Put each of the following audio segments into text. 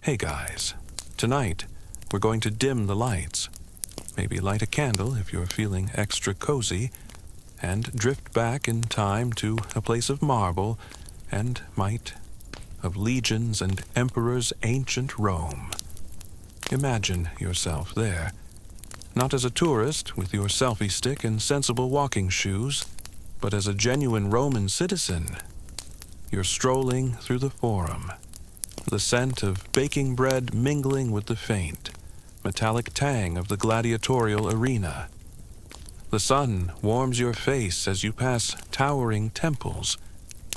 Hey guys, tonight we're going to dim the lights, maybe light a candle if you're feeling extra cozy, and drift back in time to a place of marble and might, of legions and emperors' ancient Rome. Imagine yourself there, not as a tourist with your selfie stick and sensible walking shoes, but as a genuine Roman citizen. You're strolling through the Forum, the scent of baking bread mingling with the faint, metallic tang of the gladiatorial arena. The sun warms your face as you pass towering temples,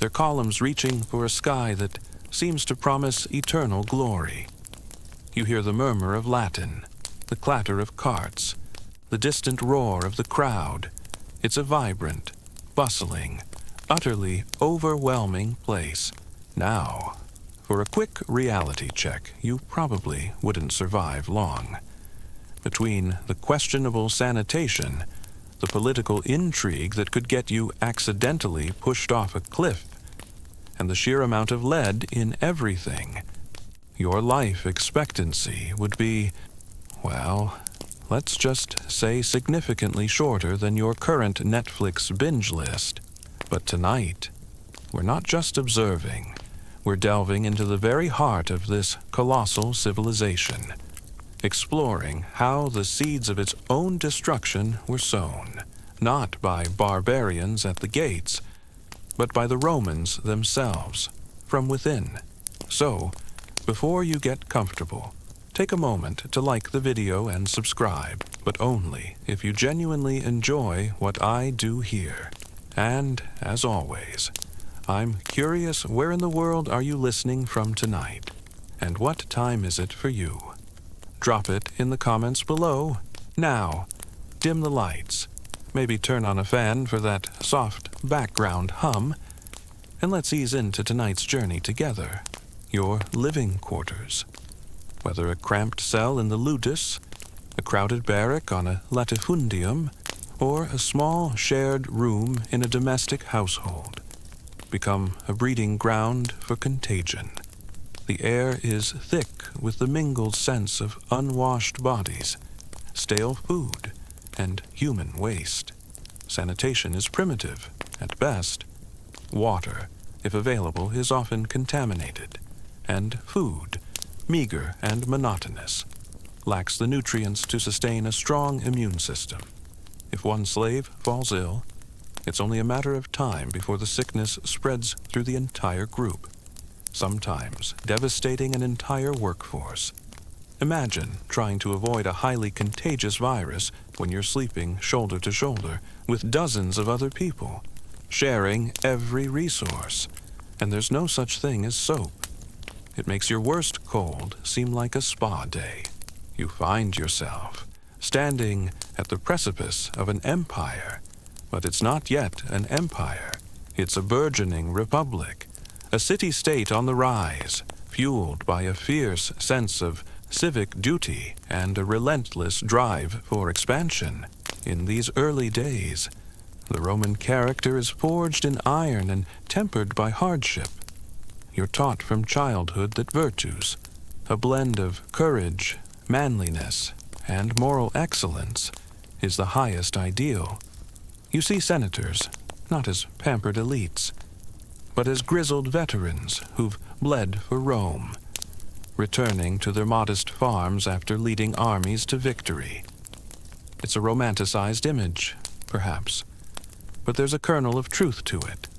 their columns reaching for a sky that seems to promise eternal glory. You hear the murmur of Latin, the clatter of carts, the distant roar of the crowd. It's a vibrant, bustling, utterly overwhelming place. Now, for a quick reality check, you probably wouldn't survive long. Between the questionable sanitation, the political intrigue that could get you accidentally pushed off a cliff, and the sheer amount of lead in everything, your life expectancy would be, well, let's just say significantly shorter than your current Netflix binge list. But tonight, we're not just observing. We're delving into the very heart of this colossal civilization, exploring how the seeds of its own destruction were sown, not by barbarians at the gates, but by the Romans themselves, from within. So, before you get comfortable, take a moment to like the video and subscribe, but only if you genuinely enjoy what I do here. And, as always, I'm curious, where in the world are you listening from tonight? And what time is it for you? Drop it in the comments below. Now, dim the lights. Maybe turn on a fan for that soft background hum. And let's ease into tonight's journey together. Your living quarters. Whether a cramped cell in the ludus, a crowded barrack on a latifundium, or a small shared room in a domestic household, become a breeding ground for contagion. The air is thick with the mingled sense of unwashed bodies, stale food, and human waste. Sanitation is primitive, at best. Water, if available, is often contaminated, and food, meager and monotonous, lacks the nutrients to sustain a strong immune system. If one slave falls ill, it's only a matter of time before the sickness spreads through the entire group, sometimes devastating an entire workforce. Imagine trying to avoid a highly contagious virus when you're sleeping shoulder to shoulder with dozens of other people, sharing every resource, and there's no such thing as soap. It makes your worst cold seem like a spa day. You find yourself standing at the precipice of an empire, but it's not yet an empire. It's a burgeoning republic, a city-state on the rise, fueled by a fierce sense of civic duty and a relentless drive for expansion. In these early days, the Roman character is forged in iron and tempered by hardship. You're taught from childhood that virtues, a blend of courage, manliness, and moral excellence, is the highest ideal. You see senators, not as pampered elites, but as grizzled veterans who've bled for Rome, returning to their modest farms after leading armies to victory. It's a romanticized image, perhaps, but there's a kernel of truth to it.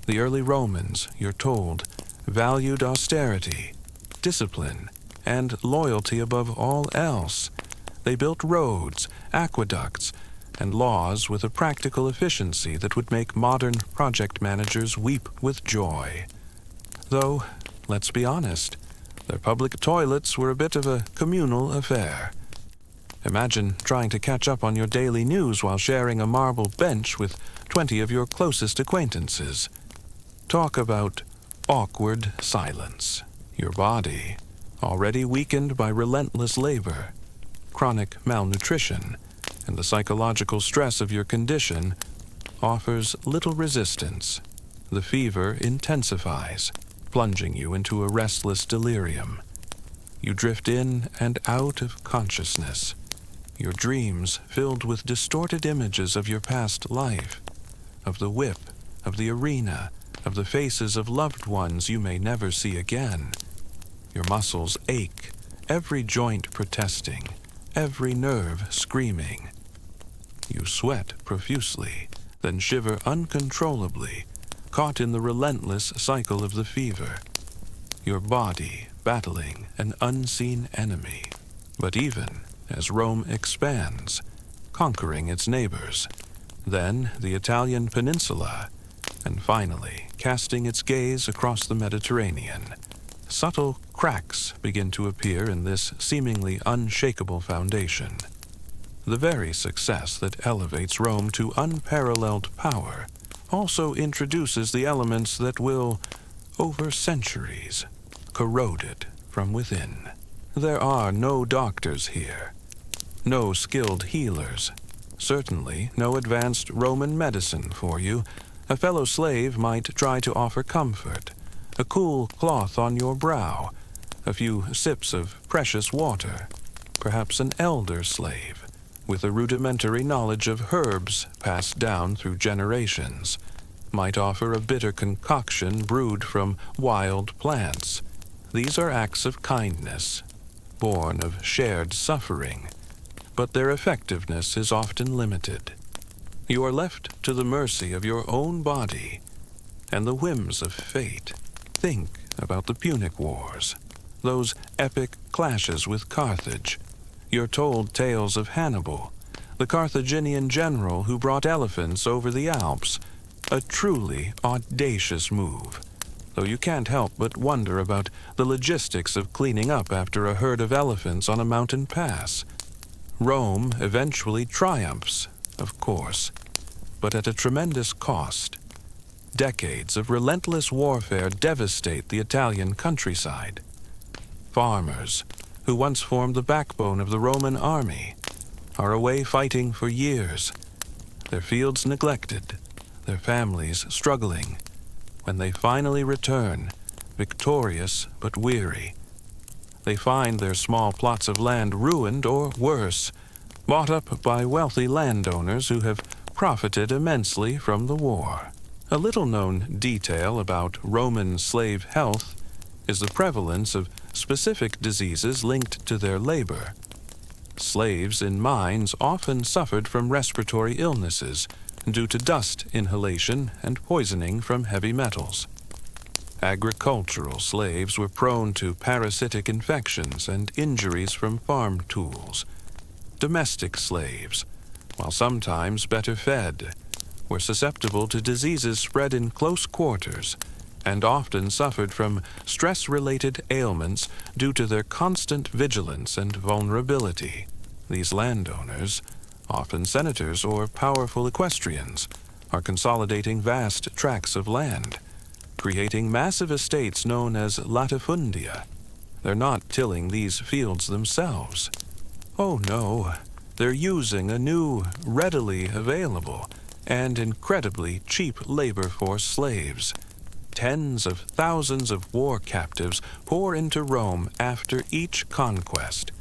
The early Romans, you're told, valued austerity, discipline, and loyalty above all else. They built roads, aqueducts, and laws with a practical efficiency that would make modern project managers weep with joy. Though, let's be honest, their public toilets were a bit of a communal affair. Imagine trying to catch up on your daily news while sharing a marble bench with 20 of your closest acquaintances. Talk about awkward silence. Your body, already weakened by relentless labor, chronic malnutrition, and the psychological stress of your condition, offers little resistance. The fever intensifies, plunging you into a restless delirium. You drift in and out of consciousness, your dreams filled with distorted images of your past life, of the whip, of the arena, of the faces of loved ones you may never see again. Your muscles ache, every joint protesting, every nerve screaming. You sweat profusely, then shiver uncontrollably, caught in the relentless cycle of the fever. Your body battling an unseen enemy. But even as Rome expands, conquering its neighbors, then the Italian peninsula, and finally casting its gaze across the Mediterranean, subtle cracks begin to appear in this seemingly unshakable foundation. The very success that elevates Rome to unparalleled power also introduces the elements that will, over centuries, corrode it from within. There are no doctors here, no skilled healers, certainly no advanced Roman medicine for you. A fellow slave might try to offer comfort, a cool cloth on your brow, a few sips of precious water, perhaps an elder slave, with a rudimentary knowledge of herbs passed down through generations, might offer a bitter concoction brewed from wild plants. These are acts of kindness, born of shared suffering, but their effectiveness is often limited. You are left to the mercy of your own body and the whims of fate. Think about the Punic Wars, those epic clashes with Carthage. You're told tales of Hannibal, the Carthaginian general who brought elephants over the Alps, a truly audacious move, though you can't help but wonder about the logistics of cleaning up after a herd of elephants on a mountain pass. Rome eventually triumphs, of course, but at a tremendous cost. Decades of relentless warfare devastate the Italian countryside. Farmers, who once formed the backbone of the Roman army, are away fighting for years, their fields neglected, their families struggling. When they finally return, victorious but weary, they find their small plots of land ruined or worse, bought up by wealthy landowners who have profited immensely from the war. A little-known detail about Roman slave health is the prevalence of specific diseases linked to their labor. Slaves in mines often suffered from respiratory illnesses due to dust inhalation and poisoning from heavy metals. Agricultural slaves were prone to parasitic infections and injuries from farm tools. Domestic slaves, while sometimes better fed, were susceptible to diseases spread in close quarters and often suffered from stress-related ailments due to their constant vigilance and vulnerability. These landowners, often senators or powerful equestrians, are consolidating vast tracts of land, creating massive estates known as latifundia. They're not tilling these fields themselves. Oh no, they're using a new, readily available, and incredibly cheap labor force slaves. Tens of thousands of war captives pour into Rome after each conquest,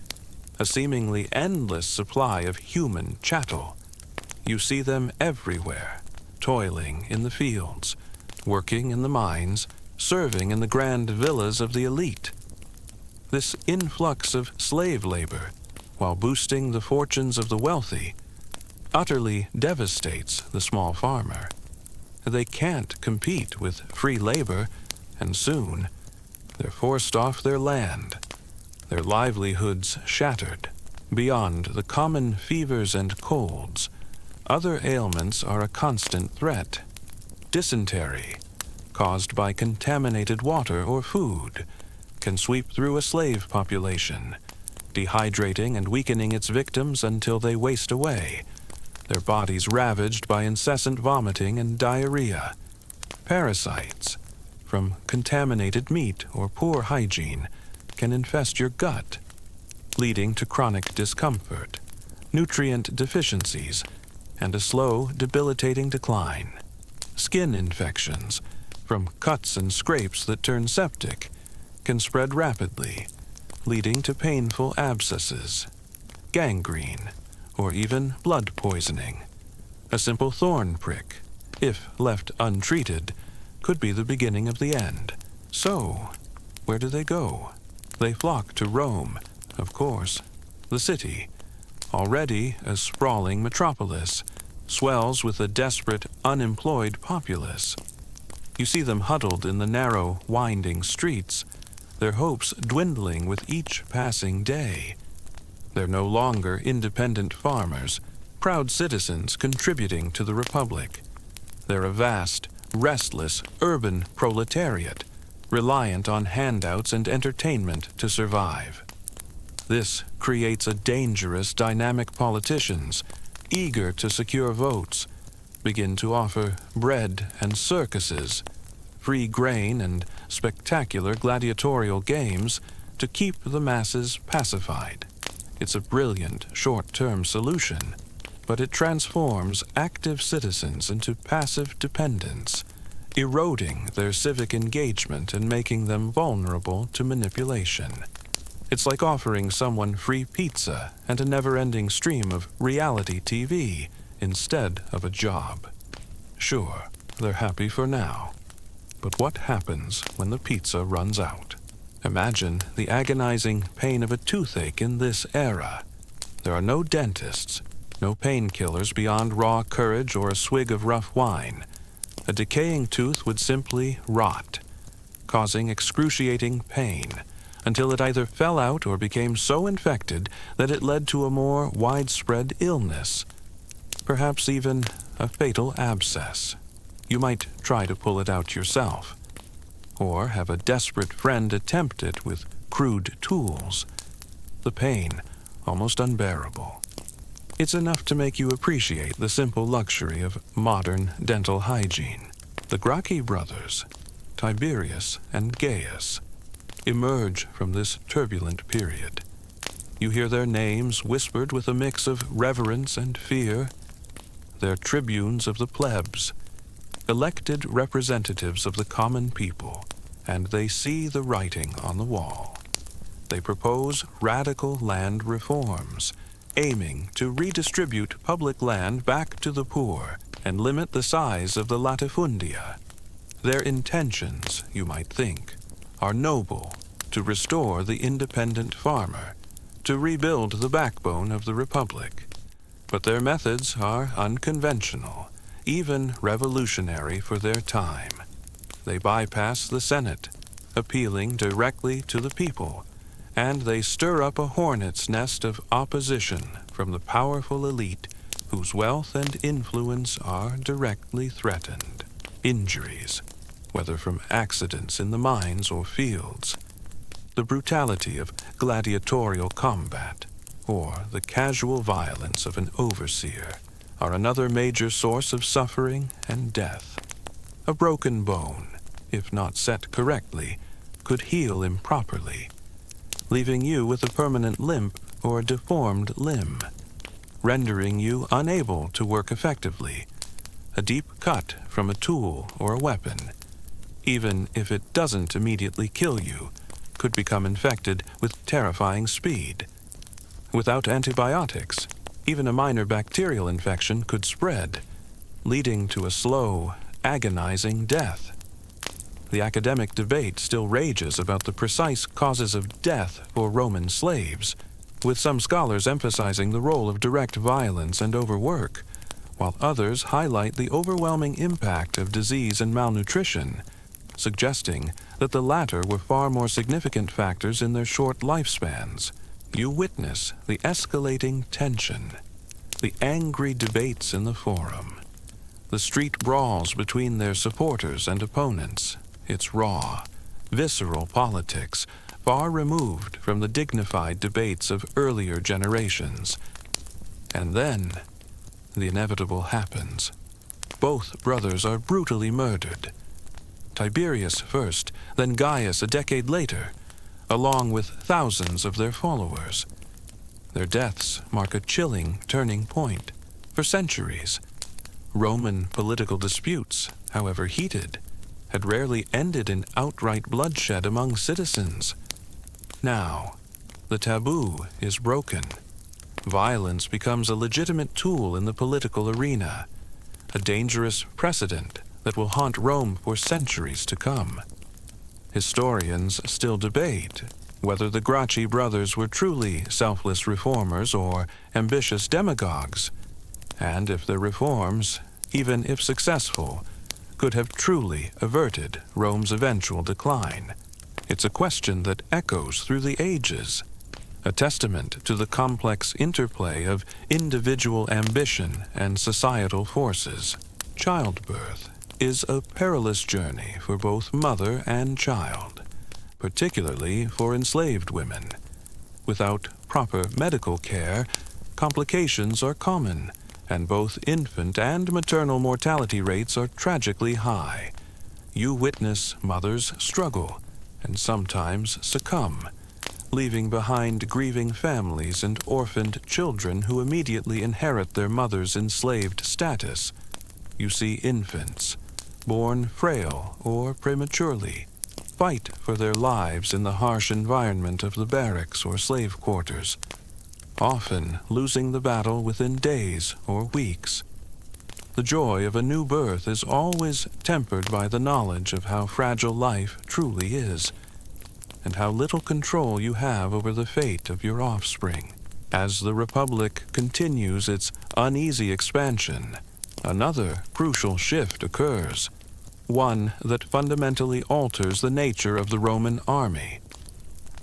a seemingly endless supply of human chattel. You see them everywhere, toiling in the fields, working in the mines, serving in the grand villas of the elite. This influx of slave labor, while boosting the fortunes of the wealthy, utterly devastates the small farmer. They can't compete with free labor, and soon they're forced off their land, their livelihoods shattered. Beyond the common fevers and colds, other ailments are a constant threat. Dysentery, caused by contaminated water or food, can sweep through a slave population, dehydrating and weakening its victims until they waste away, their bodies ravaged by incessant vomiting and diarrhea. Parasites, from contaminated meat or poor hygiene, can infest your gut, leading to chronic discomfort, nutrient deficiencies, and a slow, debilitating decline. Skin infections, from cuts and scrapes that turn septic, can spread rapidly, leading to painful abscesses, gangrene, or even blood poisoning. A simple thorn prick, if left untreated, could be the beginning of the end. So, where do they go? They flock to Rome, of course. The city, already a sprawling metropolis, swells with a desperate, unemployed populace. You see them huddled in the narrow, winding streets, their hopes dwindling with each passing day. They're no longer independent farmers, proud citizens contributing to the Republic. They're a vast, restless, urban proletariat, reliant on handouts and entertainment to survive. This creates a dangerous, dynamic politicians, eager to secure votes, begin to offer bread and circuses, free grain and spectacular gladiatorial games to keep the masses pacified. It's a brilliant, short-term solution, but it transforms active citizens into passive dependents, eroding their civic engagement and making them vulnerable to manipulation. It's like offering someone free pizza and a never-ending stream of reality TV instead of a job. Sure, they're happy for now. But what happens when the pizza runs out? Imagine the agonizing pain of a toothache in this era. There are no dentists, no painkillers beyond raw courage or a swig of rough wine. A decaying tooth would simply rot, causing excruciating pain, until it either fell out or became so infected that it led to a more widespread illness, perhaps even a fatal abscess. You might try to pull it out yourself, or have a desperate friend attempt it with crude tools. The pain, almost unbearable. It's enough to make you appreciate the simple luxury of modern dental hygiene. The Gracchi brothers, Tiberius and Gaius, emerge from this turbulent period. You hear their names whispered with a mix of reverence and fear. They're tribunes of the plebs, elected representatives of the common people, and they see the writing on the wall. They propose radical land reforms, aiming to redistribute public land back to the poor and limit the size of the latifundia. Their intentions, you might think, are noble: to restore the independent farmer, to rebuild the backbone of the Republic. But their methods are unconventional, even revolutionary for their time. They bypass the Senate, appealing directly to the people, and they stir up a hornet's nest of opposition from the powerful elite whose wealth and influence are directly threatened. Injuries, whether from accidents in the mines or fields, the brutality of gladiatorial combat, or the casual violence of an overseer, are another major source of suffering and death. A broken bone, if not set correctly, could heal improperly, leaving you with a permanent limp or a deformed limb, rendering you unable to work effectively. A deep cut from a tool or a weapon, even if it doesn't immediately kill you, could become infected with terrifying speed. Without antibiotics, even a minor bacterial infection could spread, leading to a slow, agonizing death. The academic debate still rages about the precise causes of death for Roman slaves, with some scholars emphasizing the role of direct violence and overwork, while others highlight the overwhelming impact of disease and malnutrition, suggesting that the latter were far more significant factors in their short lifespans. You witness the escalating tension, the angry debates in the forum, the street brawls between their supporters and opponents. It's raw, visceral politics, far removed from the dignified debates of earlier generations. And then, the inevitable happens. Both brothers are brutally murdered. Tiberius first, then Gaius a decade later, along with thousands of their followers. Their deaths mark a chilling turning point. For centuries, Roman political disputes, however heated, had rarely ended in outright bloodshed among citizens. Now, The taboo is broken. Violence becomes a legitimate tool in the political arena, a dangerous precedent that will haunt Rome for centuries to come. Historians still debate whether the Gracchi brothers were truly selfless reformers or ambitious demagogues, and if their reforms, even if successful, could have truly averted Rome's eventual decline. It's a question that echoes through the ages, a testament to the complex interplay of individual ambition and societal forces. Childbirth is a perilous journey for both mother and child, particularly for enslaved women. Without proper medical care, complications are common, and both infant and maternal mortality rates are tragically high. You witness mothers struggle and sometimes succumb, leaving behind grieving families and orphaned children who immediately inherit their mother's enslaved status. You see infants, born frail or prematurely, fight for their lives in the harsh environment of the barracks or slave quarters, often losing the battle within days or weeks. The joy of a new birth is always tempered by the knowledge of how fragile life truly is, and how little control you have over the fate of your offspring. As the Republic continues its uneasy expansion, another crucial shift occurs, one that fundamentally alters the nature of the Roman army.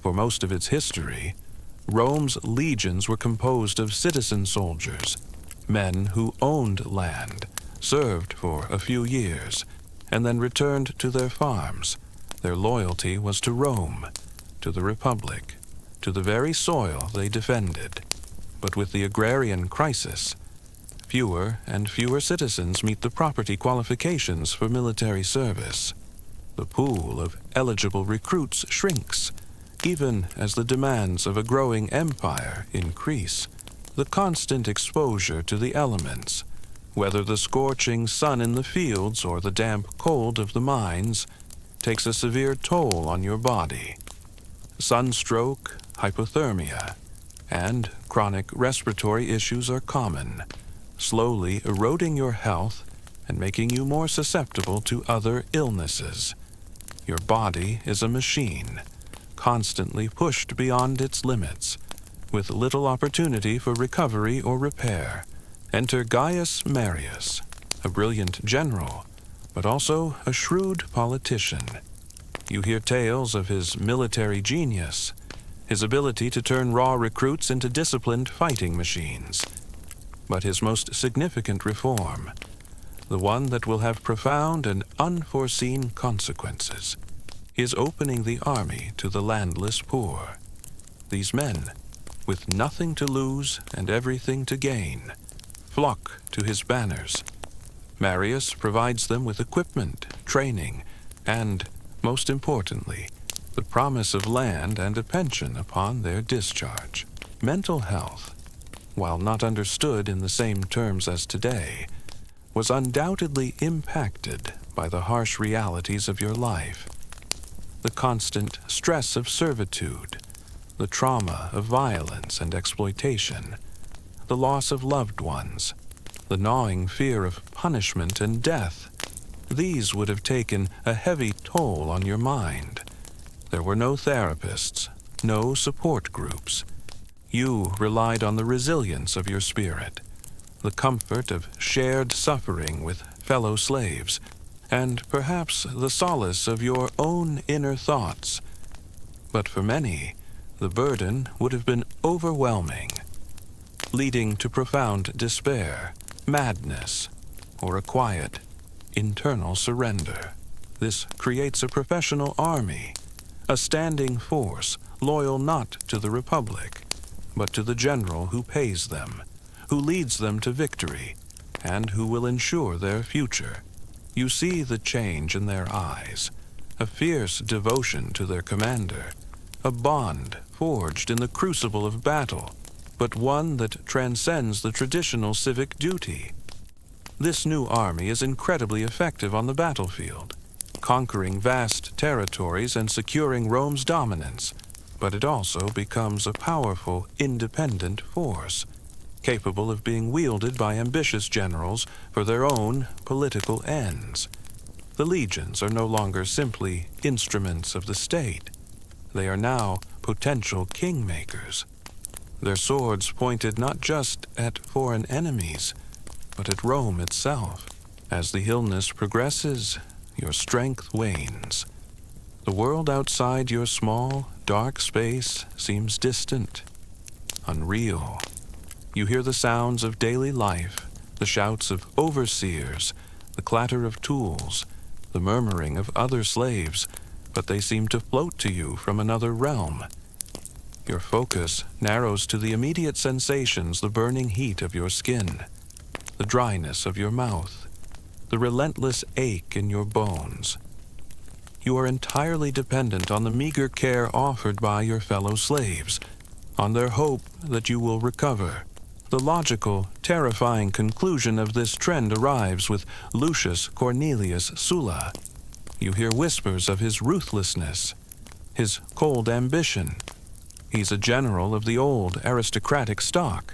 For most of its history, Rome's legions were composed of citizen soldiers, men who owned land, served for a few years, and then returned to their farms. Their loyalty was to Rome, to the Republic, to the very soil they defended. But with the agrarian crisis, fewer and fewer citizens meet the property qualifications for military service. The pool of eligible recruits shrinks, even as the demands of a growing empire increase. The constant exposure to the elements, whether the scorching sun in the fields or the damp cold of the mines, takes a severe toll on your body. Sunstroke, hypothermia, and chronic respiratory issues are common, slowly eroding your health and making you more susceptible to other illnesses. Your body is a machine, constantly pushed beyond its limits, with little opportunity for recovery or repair. Enter Gaius Marius, a brilliant general, but also a shrewd politician. You hear tales of his military genius, his ability to turn raw recruits into disciplined fighting machines. But his most significant reform, the one that will have profound and unforeseen consequences, is opening the army to the landless poor. These men, with nothing to lose and everything to gain, flock to his banners. Marius provides them with equipment, training, and, most importantly, the promise of land and a pension upon their discharge. Mental health, while not understood in the same terms as today, was undoubtedly impacted by the harsh realities of your life. The constant stress of servitude, the trauma of violence and exploitation, the loss of loved ones, the gnawing fear of punishment and death. These would have taken a heavy toll on your mind. There were no therapists, no support groups. You relied on the resilience of your spirit, the comfort of shared suffering with fellow slaves, and perhaps the solace of your own inner thoughts. But for many, the burden would have been overwhelming, leading to profound despair, madness, or a quiet, internal surrender. This creates a professional army, a standing force loyal not to the Republic, but to the general who pays them, who leads them to victory, and who will ensure their future. You see the change in their eyes, a fierce devotion to their commander, a bond forged in the crucible of battle, but one that transcends the traditional civic duty. This new army is incredibly effective on the battlefield, conquering vast territories and securing Rome's dominance. but it also becomes a powerful, independent force, capable of being wielded by ambitious generals for their own political ends. The legions are no longer simply instruments of the state. They are now potential kingmakers. Their swords pointed not just at foreign enemies, but at Rome itself. As the illness progresses, your strength wanes. The world outside your small, dark space seems distant, unreal. You hear the sounds of daily life, the shouts of overseers, the clatter of tools, the murmuring of other slaves, but they seem to float to you from another realm. Your focus narrows to the immediate sensations, the burning heat of your skin, the dryness of your mouth, the relentless ache in your bones. You are entirely dependent on the meager care offered by your fellow slaves, on their hope that you will recover. The logical, terrifying conclusion of this trend arrives with Lucius Cornelius Sulla. You hear whispers of his ruthlessness, his cold ambition. He's a general of the old aristocratic stock,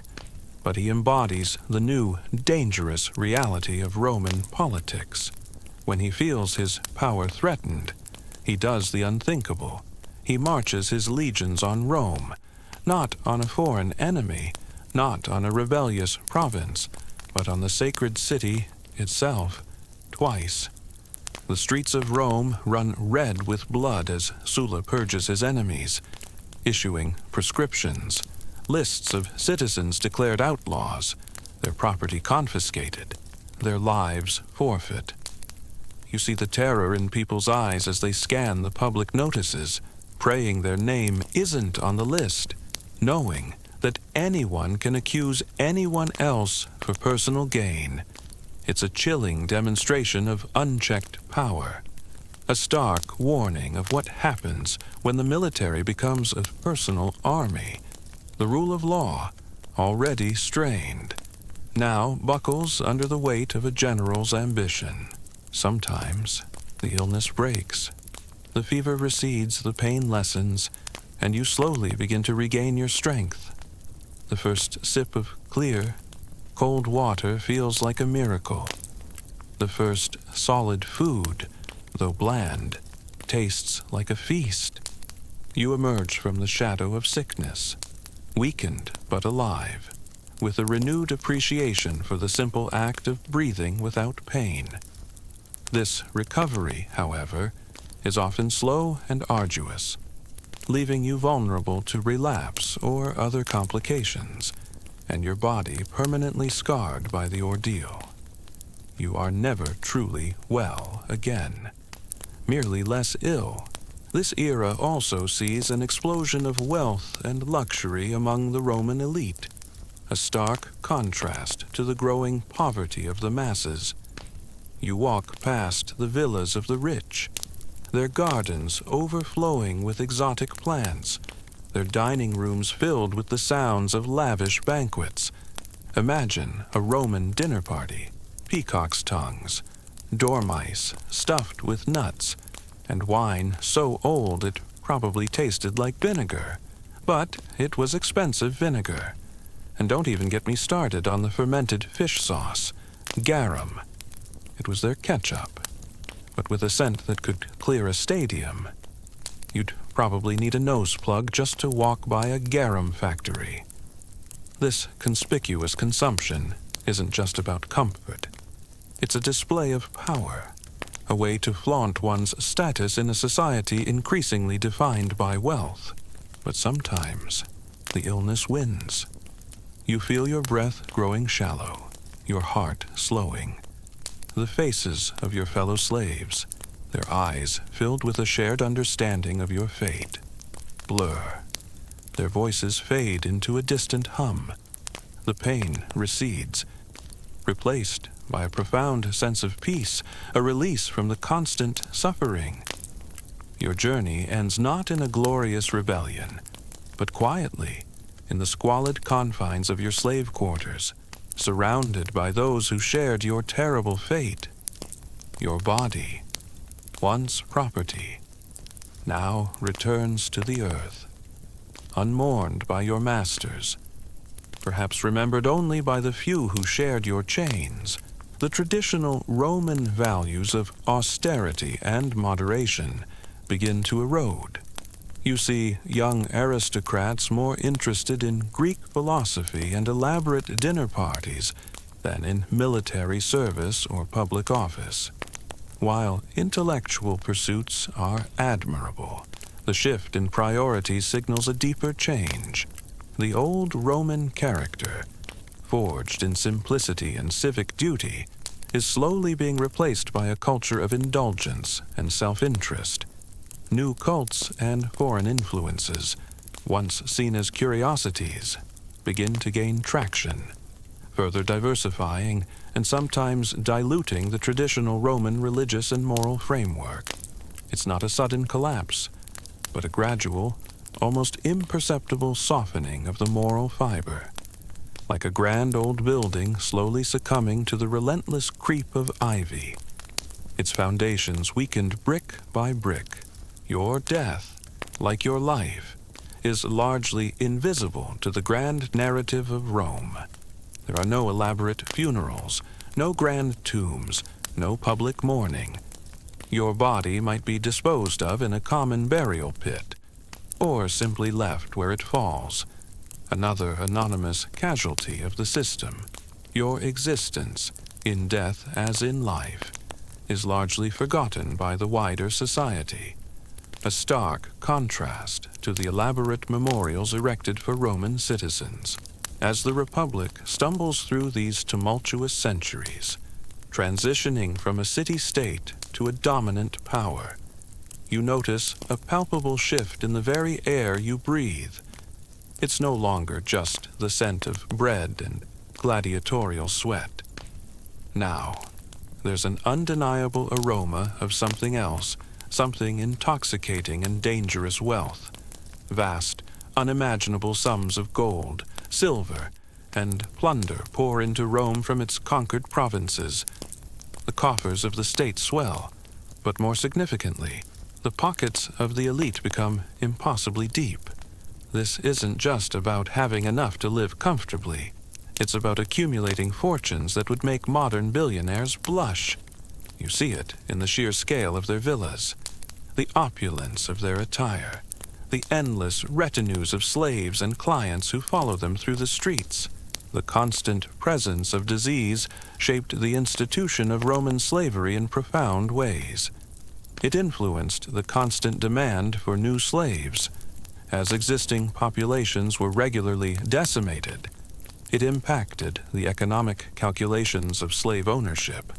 but he embodies the new, dangerous reality of Roman politics. When he feels his power threatened, he does the unthinkable. He marches his legions on Rome, not on a foreign enemy, not on a rebellious province, but on the sacred city itself, twice. The streets of Rome run red with blood as Sulla purges his enemies, issuing prescriptions, lists of citizens declared outlaws, their property confiscated, their lives forfeit. You see the terror in people's eyes as they scan the public notices, praying their name isn't on the list, knowing that anyone can accuse anyone else for personal gain. It's a chilling demonstration of unchecked power, a stark warning of what happens when the military becomes a personal army. The rule of law, already strained, now buckles under the weight of a general's ambition. Sometimes the illness breaks. The fever recedes, the pain lessens, and you slowly begin to regain your strength. The first sip of clear, cold water feels like a miracle. The first solid food, though bland, tastes like a feast. You emerge from the shadow of sickness, weakened but alive, with a renewed appreciation for the simple act of breathing without pain. This recovery, however, is often slow and arduous, leaving you vulnerable to relapse or other complications, and your body permanently scarred by the ordeal. You are never truly well again, merely less ill. This era also sees an explosion of wealth and luxury among the Roman elite, a stark contrast to the growing poverty of the masses. You walk past the villas of the rich, their gardens overflowing with exotic plants, their dining rooms filled with the sounds of lavish banquets. Imagine a Roman dinner party, peacock's tongues, dormice stuffed with nuts, and wine so old it probably tasted like vinegar. But it was expensive vinegar. And don't even get me started on the fermented fish sauce, garum. It was their ketchup, but with a scent that could clear a stadium. You'd probably need a nose plug just to walk by a garum factory. This conspicuous consumption isn't just about comfort. It's a display of power, a way to flaunt one's status in a society increasingly defined by wealth. But sometimes the illness wins. You feel your breath growing shallow, your heart slowing. The faces of your fellow slaves, their eyes filled with a shared understanding of your fate, blur. Their voices fade into a distant hum. The pain recedes, replaced by a profound sense of peace, a release from the constant suffering. Your journey ends not in a glorious rebellion, but quietly in the squalid confines of your slave quarters, surrounded by those who shared your terrible fate. Your body, once property, now returns to the earth, unmourned by your masters, perhaps remembered only by the few who shared your chains. The traditional Roman values of austerity and moderation begin to erode. You see young aristocrats more interested in Greek philosophy and elaborate dinner parties than in military service or public office. While intellectual pursuits are admirable, the shift in priorities signals a deeper change. The old Roman character, forged in simplicity and civic duty, is slowly being replaced by a culture of indulgence and self-interest. New cults and foreign influences, once seen as curiosities, begin to gain traction, further diversifying and sometimes diluting the traditional Roman religious and moral framework. It's not a sudden collapse, but a gradual, almost imperceptible softening of the moral fiber, like a grand old building slowly succumbing to the relentless creep of ivy, its foundations weakened brick by brick. Your death, like your life, is largely invisible to the grand narrative of Rome. There are no elaborate funerals, no grand tombs, no public mourning. Your body might be disposed of in a common burial pit, or simply left where it falls, another anonymous casualty of the system. Your existence, in death as in life, is largely forgotten by the wider society, a stark contrast to the elaborate memorials erected for Roman citizens. As the Republic stumbles through these tumultuous centuries, transitioning from a city-state to a dominant power, you notice a palpable shift in the very air you breathe. It's no longer just the scent of bread and gladiatorial sweat. Now, there's an undeniable aroma of something else, something intoxicating and dangerous wealth. Vast, unimaginable sums of gold, silver, and plunder pour into Rome from its conquered provinces. The coffers of the state swell, but more significantly, the pockets of the elite become impossibly deep. This isn't just about having enough to live comfortably. It's about accumulating fortunes that would make modern billionaires blush. You see it in the sheer scale of their villas, the opulence of their attire, the endless retinues of slaves and clients who follow them through the streets. The constant presence of disease shaped the institution of Roman slavery in profound ways. It influenced the constant demand for new slaves. As existing populations were regularly decimated, it impacted the economic calculations of slave ownership,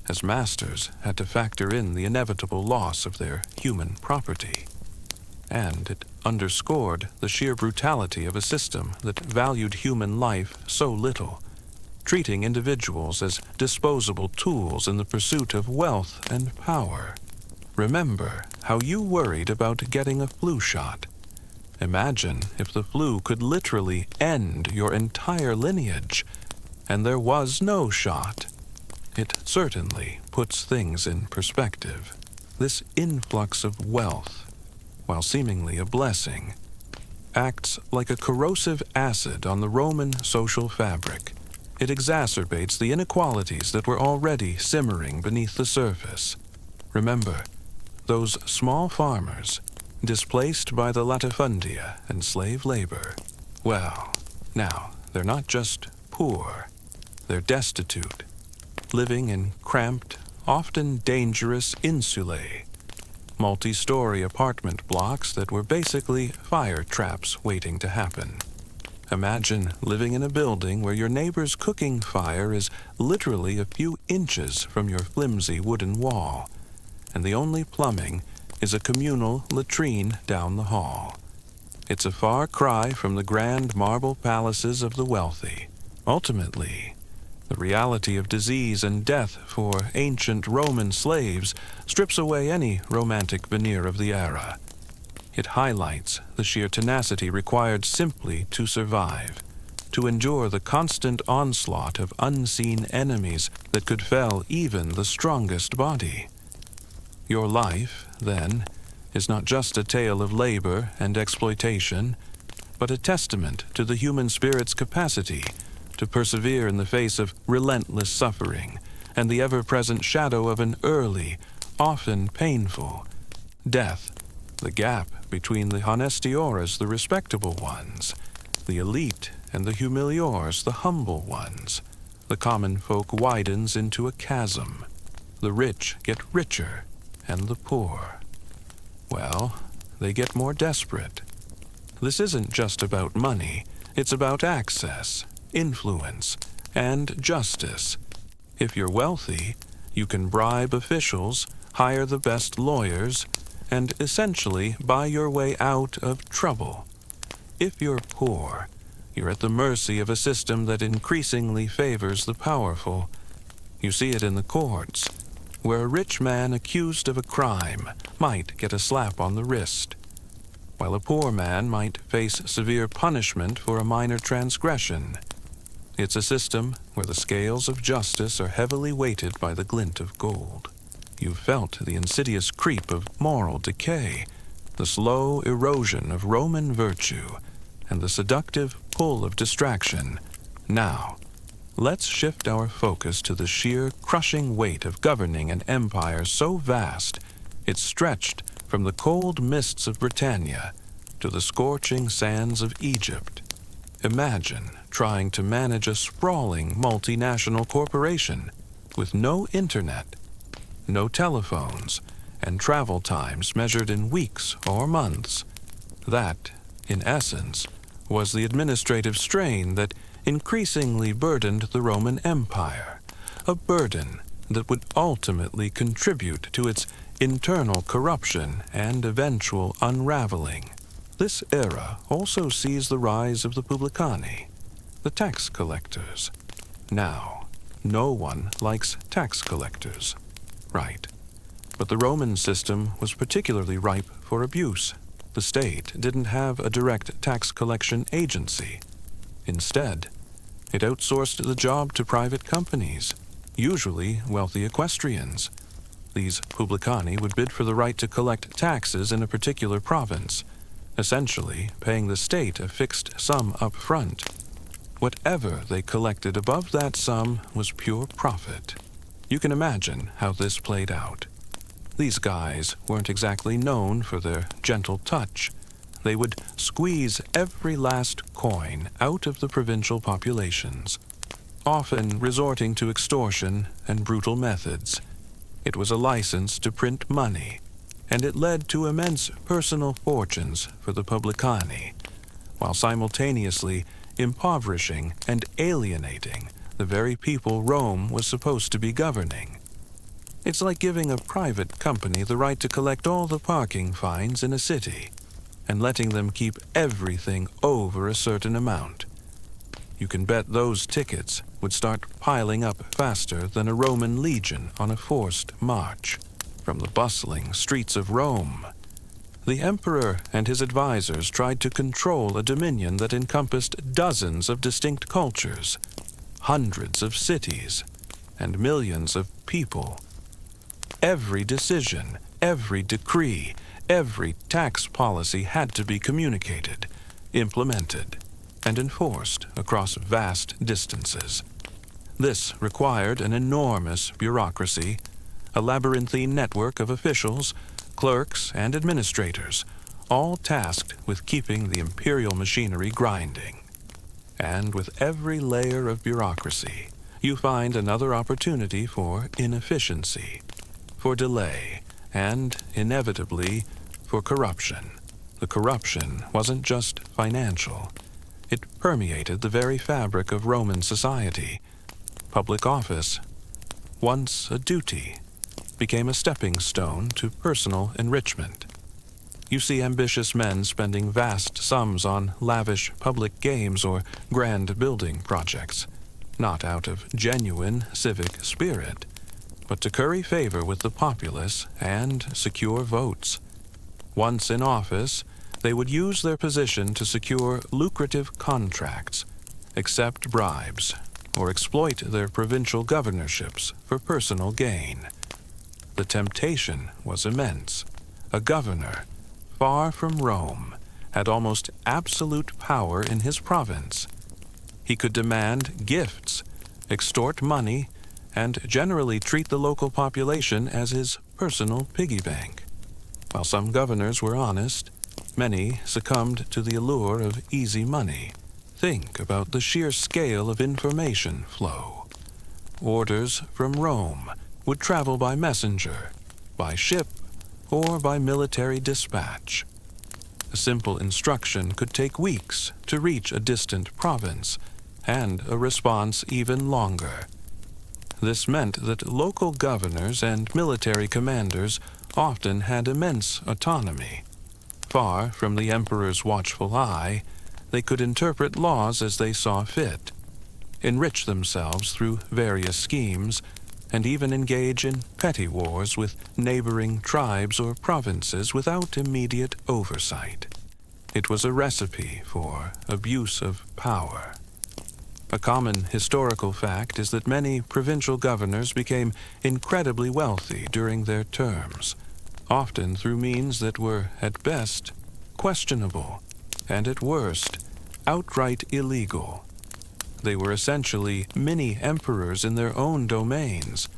as masters had to factor in the inevitable loss of their human property. And it underscored the sheer brutality of a system that valued human life so little, treating individuals as disposable tools in the pursuit of wealth and power. Remember how you worried about getting a flu shot. Imagine if the flu could literally end your entire lineage, and there was no shot. It certainly puts things in perspective. This influx of wealth, while seemingly a blessing, acts like a corrosive acid on the Roman social fabric. It exacerbates the inequalities that were already simmering beneath the surface. Remember, those small farmers, displaced by the latifundia and slave labor, well, now, they're not just poor, they're destitute, living in cramped, often dangerous insulae, multi-story apartment blocks that were basically fire traps waiting to happen. Imagine living in a building where your neighbor's cooking fire is literally a few inches from your flimsy wooden wall, and the only plumbing is a communal latrine down the hall. It's a far cry from the grand marble palaces of the wealthy. Ultimately, the reality of disease and death for ancient Roman slaves strips away any romantic veneer of the era. It highlights the sheer tenacity required simply to survive, to endure the constant onslaught of unseen enemies that could fell even the strongest body. Your life, then, is not just a tale of labor and exploitation, but a testament to the human spirit's capacity to persevere in the face of relentless suffering and the ever-present shadow of an early, often painful, death. The gap between the honestiores, the respectable ones, the elite, and the humiliores, the humble ones. The common folk widens into a chasm. The rich get richer, and the poor, well, they get more desperate. This isn't just about money, it's about access, influence, and justice. If you're wealthy, you can bribe officials, hire the best lawyers, and essentially buy your way out of trouble. If you're poor, you're at the mercy of a system that increasingly favors the powerful. You see it in the courts, where a rich man accused of a crime might get a slap on the wrist, while a poor man might face severe punishment for a minor transgression. It's a system where the scales of justice are heavily weighted by the glint of gold. You've felt the insidious creep of moral decay, the slow erosion of Roman virtue, and the seductive pull of distraction. Now, let's shift our focus to the sheer, crushing weight of governing an empire so vast it stretched from the cold mists of Britannia to the scorching sands of Egypt. Imagine trying to manage a sprawling multinational corporation with no internet, no telephones, and travel times measured in weeks or months. That, in essence, was the administrative strain that increasingly burdened the Roman Empire, a burden that would ultimately contribute to its internal corruption and eventual unraveling. This era also sees the rise of the publicani, the tax collectors. Now, no one likes tax collectors, right? But the Roman system was particularly ripe for abuse. The state didn't have a direct tax collection agency. Instead, it outsourced the job to private companies, usually wealthy equestrians. These publicani would bid for the right to collect taxes in a particular province, essentially paying the state a fixed sum up front. Whatever they collected above that sum was pure profit. You can imagine how this played out. These guys weren't exactly known for their gentle touch. They would squeeze every last coin out of the provincial populations, often resorting to extortion and brutal methods. It was a license to print money, and it led to immense personal fortunes for the publicani, while simultaneously impoverishing and alienating the very people Rome was supposed to be governing. It's like giving a private company the right to collect all the parking fines in a city, and letting them keep everything over a certain amount. You can bet those tickets would start piling up faster than a Roman legion on a forced march from the bustling streets of Rome. The emperor and his advisors tried to control a dominion that encompassed dozens of distinct cultures, hundreds of cities, and millions of people. Every decision, every decree, every tax policy had to be communicated, implemented, and enforced across vast distances. This required an enormous bureaucracy, a labyrinthine network of officials, clerks, and administrators, all tasked with keeping the imperial machinery grinding. And with every layer of bureaucracy, you find another opportunity for inefficiency, for delay, and, inevitably, for corruption. The corruption wasn't just financial. It permeated the very fabric of Roman society. Public office, once a duty, became a stepping stone to personal enrichment. You see ambitious men spending vast sums on lavish public games or grand building projects, not out of genuine civic spirit, but to curry favor with the populace and secure votes. Once in office, they would use their position to secure lucrative contracts, accept bribes, or exploit their provincial governorships for personal gain. The temptation was immense. a governor, far from Rome, had almost absolute power in his province. He could demand gifts, extort money, and generally treat the local population as his personal piggy bank. While some governors were honest, many succumbed to the allure of easy money. Think about the sheer scale of information flow. Orders from Rome would travel by messenger, by ship, or by military dispatch. A simple instruction could take weeks to reach a distant province, and a response even longer. This meant that local governors and military commanders often had immense autonomy. Far from the emperor's watchful eye, they could interpret laws as they saw fit, enrich themselves through various schemes, and even engage in petty wars with neighboring tribes or provinces without immediate oversight. It was a recipe for abuse of power. A common historical fact is that many provincial governors became incredibly wealthy during their terms, often through means that were, at best, questionable, and at worst, outright illegal. They were essentially mini-emperors in their own domains,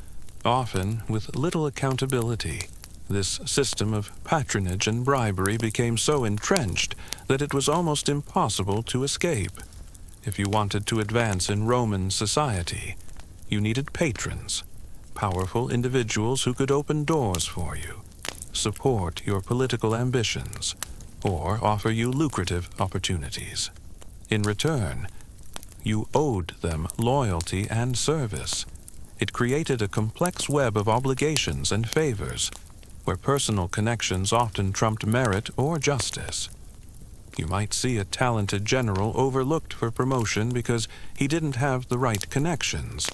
often with little accountability. This system of patronage and bribery became so entrenched that it was almost impossible to escape. If you wanted to advance in Roman society, you needed patrons, powerful individuals who could open doors for you, support your political ambitions, or offer you lucrative opportunities. In return, you owed them loyalty and service. It created a complex web of obligations and favors, where personal connections often trumped merit or justice. You might see a talented general overlooked for promotion because he didn't have the right connections,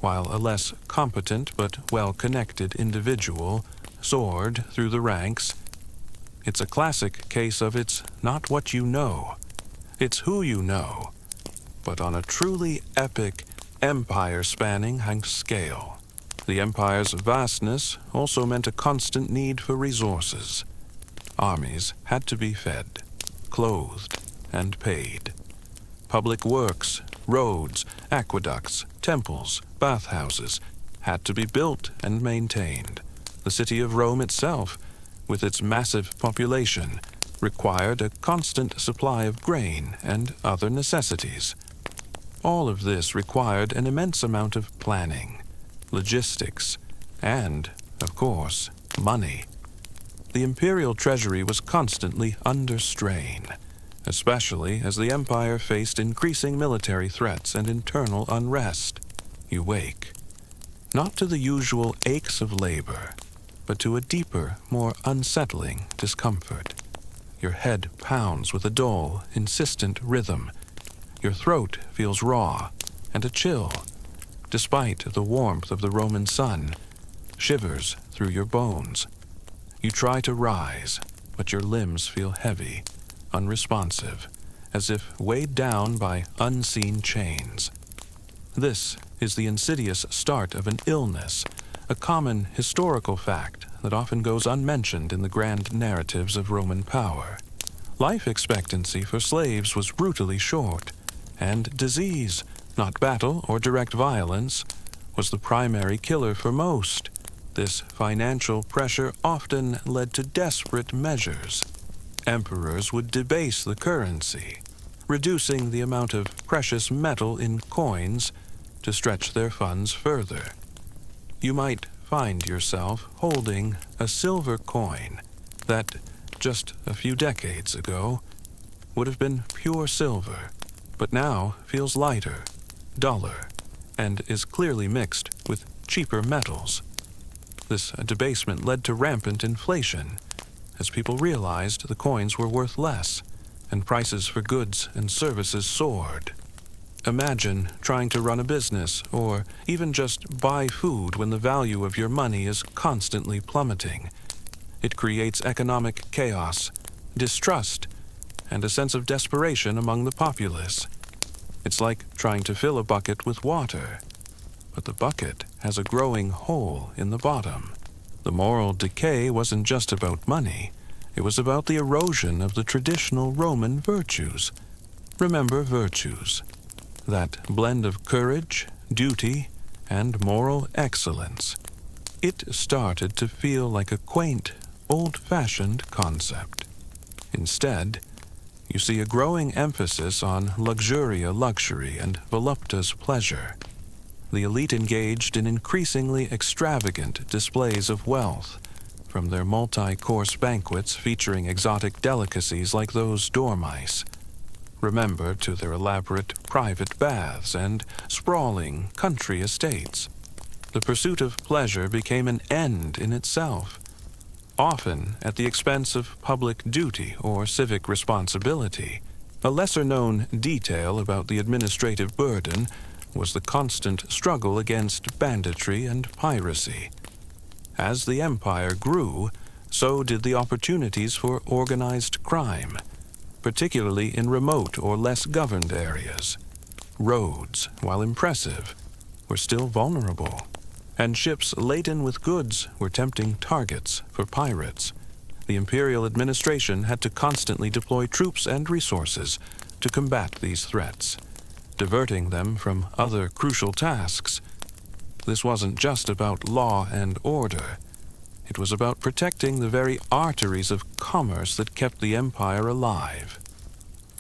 while a less competent but well-connected individual soared through the ranks. It's a classic case of it's not what you know, it's who you know, but on a truly epic, empire-spanning scale. The empire's vastness also meant a constant need for resources. Armies had to be fed, clothed, and paid. Public works, roads, aqueducts, temples, bathhouses had to be built and maintained. The city of Rome itself, with its massive population, required a constant supply of grain and other necessities. All of this required an immense amount of planning, logistics, and, of course, money. The imperial treasury was constantly under strain, especially as the empire faced increasing military threats and internal unrest. You wake, not to the usual aches of labor, but to a deeper, more unsettling discomfort. Your head pounds with a dull, insistent rhythm. Your throat feels raw, and a chill, despite the warmth of the Roman sun, shivers through your bones. You try to rise, but your limbs feel heavy, unresponsive, as if weighed down by unseen chains. This is the insidious start of an illness, a common historical fact that often goes unmentioned in the grand narratives of Roman power. Life expectancy for slaves was brutally short, and disease, not battle or direct violence, was the primary killer for most. This financial pressure often led to desperate measures. Emperors would debase the currency, reducing the amount of precious metal in coins to stretch their funds further. You might find yourself holding a silver coin that, just a few decades ago, would have been pure silver, but now feels lighter, duller, and is clearly mixed with cheaper metals. This debasement led to rampant inflation, as people realized the coins were worth less, and prices for goods and services soared. Imagine trying to run a business, or even just buy food when the value of your money is constantly plummeting. It creates economic chaos, distrust, and a sense of desperation among the populace. It's like trying to fill a bucket with water, but the bucket has a growing hole in the bottom. The moral decay wasn't just about money. It was about the erosion of the traditional Roman virtues. Remember virtues. That blend of courage, duty, and moral excellence. It started to feel like a quaint, old-fashioned concept. Instead, you see a growing emphasis on luxury and voluptuous pleasure. The elite engaged in increasingly extravagant displays of wealth, from their multi-course banquets featuring exotic delicacies like those dormice. Remember to their elaborate private baths and sprawling country estates. The pursuit of pleasure became an end in itself, often at the expense of public duty or civic responsibility. A lesser-known detail about the administrative burden was the constant struggle against banditry and piracy. As the empire grew, so did the opportunities for organized crime, particularly in remote or less governed areas. Roads, while impressive, were still vulnerable, and ships laden with goods were tempting targets for pirates. The imperial administration had to constantly deploy troops and resources to combat these threats, diverting them from other crucial tasks. This wasn't just about law and order. It was about protecting the very arteries of commerce that kept the empire alive.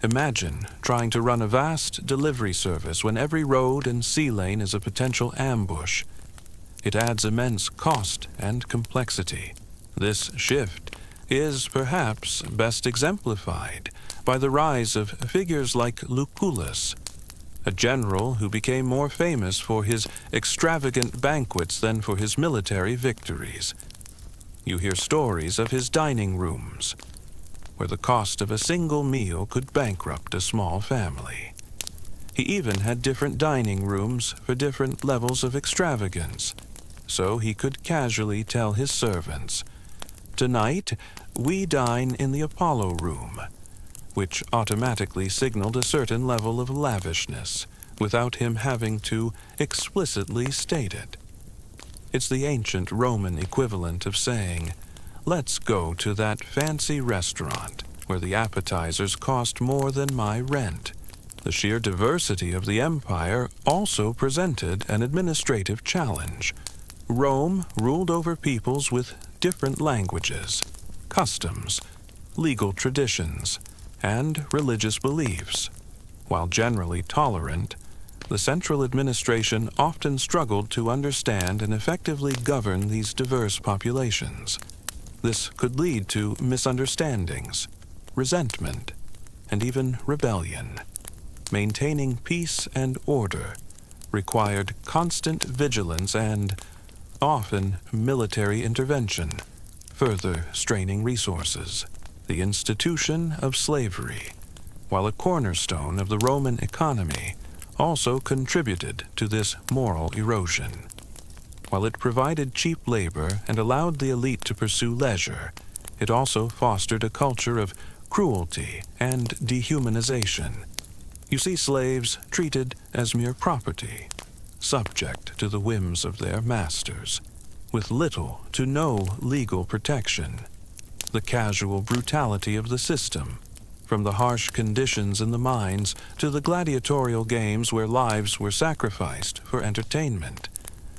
Imagine trying to run a vast delivery service when every road and sea lane is a potential ambush. It adds immense cost and complexity. This shift is perhaps best exemplified by the rise of figures like Lucullus, a general who became more famous for his extravagant banquets than for his military victories. You hear stories of his dining rooms, where the cost of a single meal could bankrupt a small family. He even had different dining rooms for different levels of extravagance, so he could casually tell his servants, "Tonight, we dine in the Apollo room," which automatically signaled a certain level of lavishness, without him having to explicitly state it. It's the ancient Roman equivalent of saying, "Let's go to that fancy restaurant where the appetizers cost more than my rent." The sheer diversity of the empire also presented an administrative challenge. Rome ruled over peoples with different languages, customs, legal traditions, and religious beliefs. While generally tolerant, the central administration often struggled to understand and effectively govern these diverse populations. This could lead to misunderstandings, resentment, and even rebellion. Maintaining peace and order required constant vigilance and, often, military intervention, further straining resources. The institution of slavery, while a cornerstone of the Roman economy, also contributed to this moral erosion. While it provided cheap labor and allowed the elite to pursue leisure, it also fostered a culture of cruelty and dehumanization. You see slaves treated as mere property, subject to the whims of their masters, with little to no legal protection. The casual brutality of the system, from the harsh conditions in the mines to the gladiatorial games where lives were sacrificed for entertainment,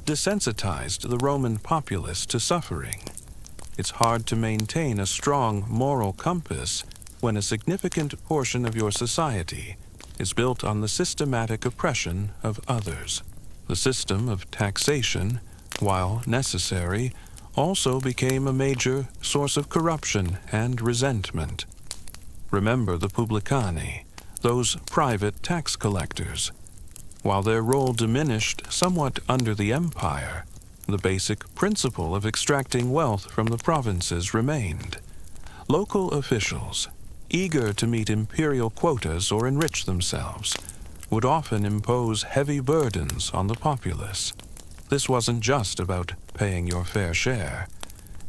desensitized the Roman populace to suffering. It's hard to maintain a strong moral compass when a significant portion of your society is built on the systematic oppression of others. The system of taxation, while necessary, also became a major source of corruption and resentment. Remember the publicani, those private tax collectors. While their role diminished somewhat under the empire, the basic principle of extracting wealth from the provinces remained. Local officials, eager to meet imperial quotas or enrich themselves, would often impose heavy burdens on the populace. This wasn't just about paying your fair share.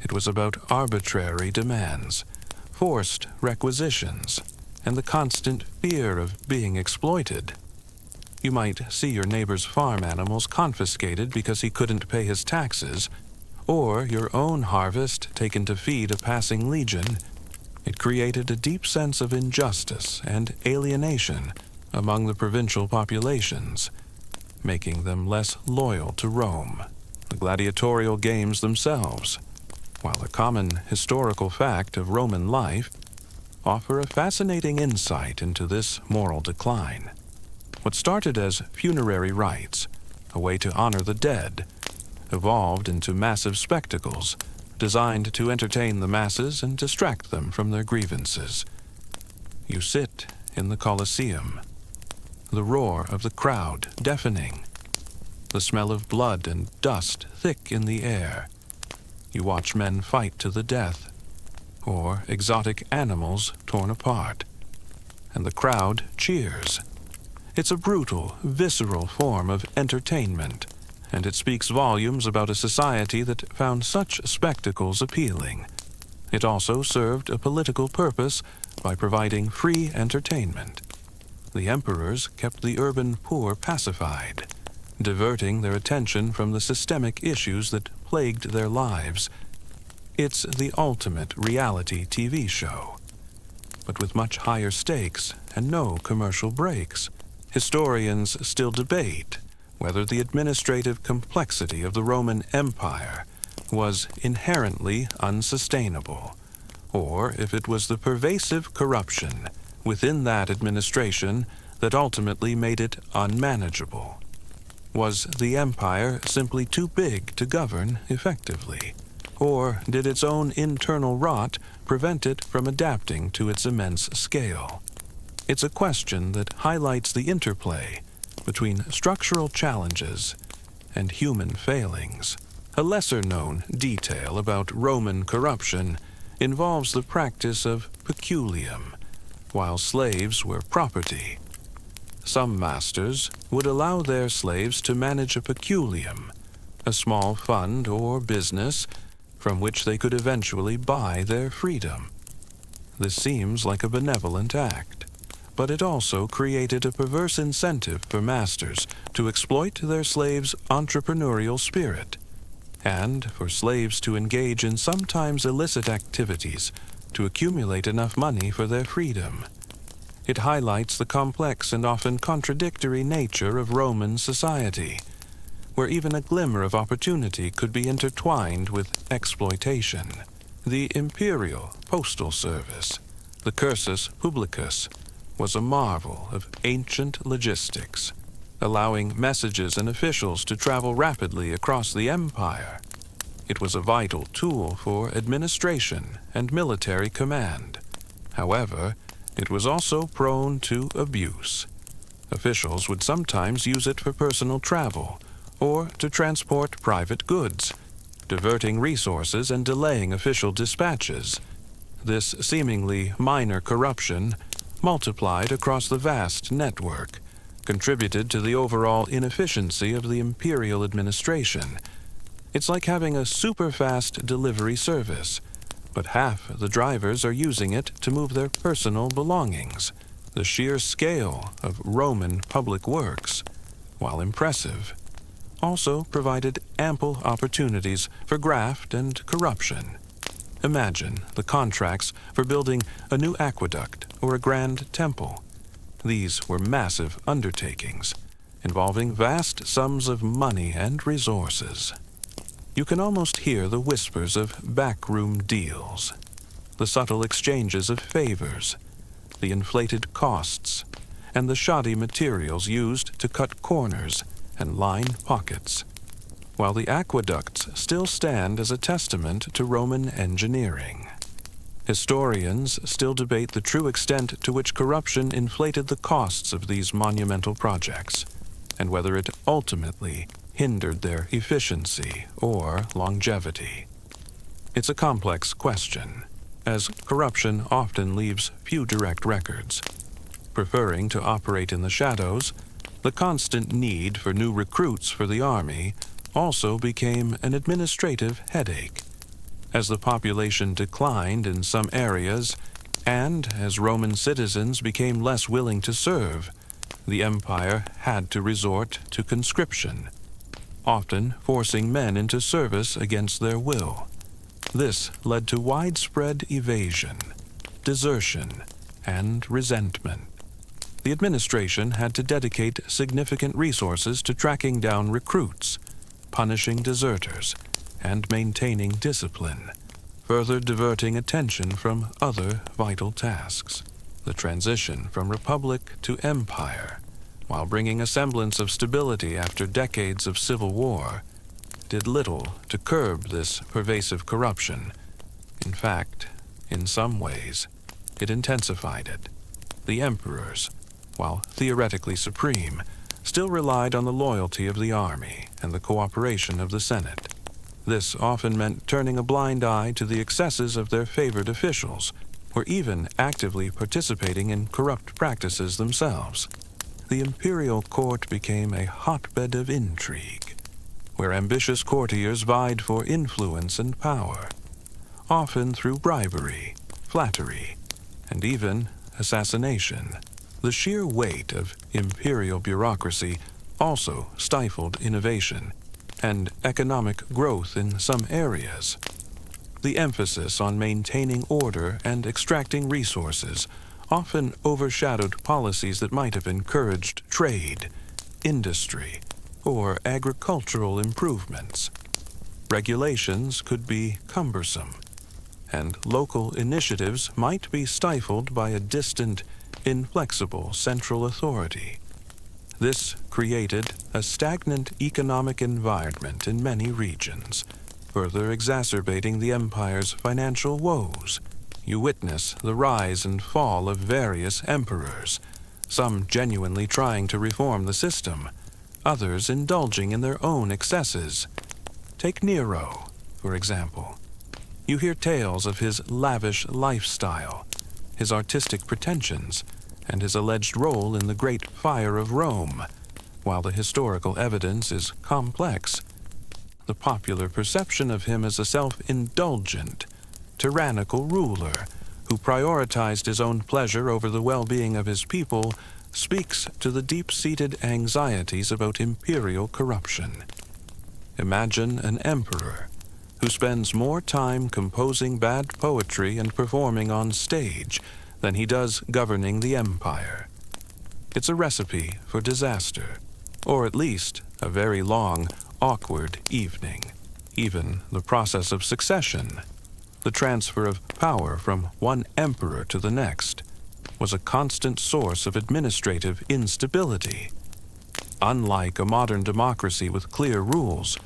It was about arbitrary demands, forced requisitions, and the constant fear of being exploited. You might see your neighbor's farm animals confiscated because he couldn't pay his taxes, or your own harvest taken to feed a passing legion, it created a deep sense of injustice and alienation among the provincial populations, making them less loyal to Rome. The gladiatorial games themselves, while a common historical fact of Roman life, offer a fascinating insight into this moral decline. What started as funerary rites, a way to honor the dead, evolved into massive spectacles designed to entertain the masses and distract them from their grievances. You sit in the Colosseum, the roar of the crowd deafening, the smell of blood and dust thick in the air. You watch men fight to the death, or exotic animals torn apart, and the crowd cheers. It's a brutal, visceral form of entertainment, and it speaks volumes about a society that found such spectacles appealing. It also served a political purpose by providing free entertainment. The emperors kept the urban poor pacified, diverting their attention from the systemic issues that plagued their lives. It's the ultimate reality TV show, but with much higher stakes and no commercial breaks. Historians still debate whether the administrative complexity of the Roman Empire was inherently unsustainable, or if it was the pervasive corruption within that administration that ultimately made it unmanageable. Was the empire simply too big to govern effectively, or did its own internal rot prevent it from adapting to its immense scale? It's a question that highlights the interplay between structural challenges and human failings. A lesser-known detail about Roman corruption involves the practice of peculium, while slaves were property. Some masters would allow their slaves to manage a peculium, a small fund or business from which they could eventually buy their freedom. This seems like a benevolent act, but it also created a perverse incentive for masters to exploit their slaves' entrepreneurial spirit, and for slaves to engage in sometimes illicit activities to accumulate enough money for their freedom. It highlights the complex and often contradictory nature of Roman society, where even a glimmer of opportunity could be intertwined with exploitation. The imperial postal service, the cursus publicus, was a marvel of ancient logistics, allowing messages and officials to travel rapidly across the empire. It was a vital tool for administration and military command. However, it was also prone to abuse. Officials would sometimes use it for personal travel or to transport private goods, diverting resources and delaying official dispatches. This seemingly minor corruption, multiplied across the vast network, contributed to the overall inefficiency of the imperial administration. It's like having a super-fast delivery service, but half the drivers are using it to move their personal belongings. The sheer scale of Roman public works, while impressive, also provided ample opportunities for graft and corruption. Imagine the contracts for building a new aqueduct or a grand temple. These were massive undertakings, involving vast sums of money and resources. You can almost hear the whispers of backroom deals, the subtle exchanges of favors, the inflated costs, and the shoddy materials used to cut corners and line pockets. While the aqueducts still stand as a testament to Roman engineering, historians still debate the true extent to which corruption inflated the costs of these monumental projects, and whether it ultimately hindered their efficiency or longevity. It's a complex question, as corruption often leaves few direct records. Preferring to operate in the shadows, the constant need for new recruits for the army also became an administrative headache. As the population declined in some areas, and as Roman citizens became less willing to serve, the empire had to resort to conscription. often forcing men into service against their will. This led to widespread evasion, desertion, and resentment. The administration had to dedicate significant resources to tracking down recruits, punishing deserters, and maintaining discipline, further diverting attention from other vital tasks. The transition from republic to empire, while bringing a semblance of stability after decades of civil war, did little to curb this pervasive corruption. In fact, in some ways, it intensified it. The emperors, while theoretically supreme, still relied on the loyalty of the army and the cooperation of the Senate. This often meant turning a blind eye to the excesses of their favored officials, or even actively participating in corrupt practices themselves. The imperial court became a hotbed of intrigue, where ambitious courtiers vied for influence and power, often through bribery, flattery, and even assassination. The sheer weight of imperial bureaucracy also stifled innovation and economic growth in some areas. The emphasis on maintaining order and extracting resources often overshadowed policies that might have encouraged trade, industry, or agricultural improvements. Regulations could be cumbersome, and local initiatives might be stifled by a distant, inflexible central authority. This created a stagnant economic environment in many regions, further exacerbating the empire's financial woes. You witness the rise and fall of various emperors, some genuinely trying to reform the system, others indulging in their own excesses. Take Nero, for example. You hear tales of his lavish lifestyle, his artistic pretensions, and his alleged role in the Great Fire of Rome. While the historical evidence is complex, the popular perception of him as a self-indulgent, tyrannical ruler who prioritized his own pleasure over the well-being of his people speaks to the deep-seated anxieties about imperial corruption. Imagine an emperor who spends more time composing bad poetry and performing on stage than he does governing the empire. It's a recipe for disaster, or at least a very long, awkward evening. Even the process of succession, the transfer of power from one emperor to the next, was a constant source of administrative instability. Unlike a modern democracy with clear rules,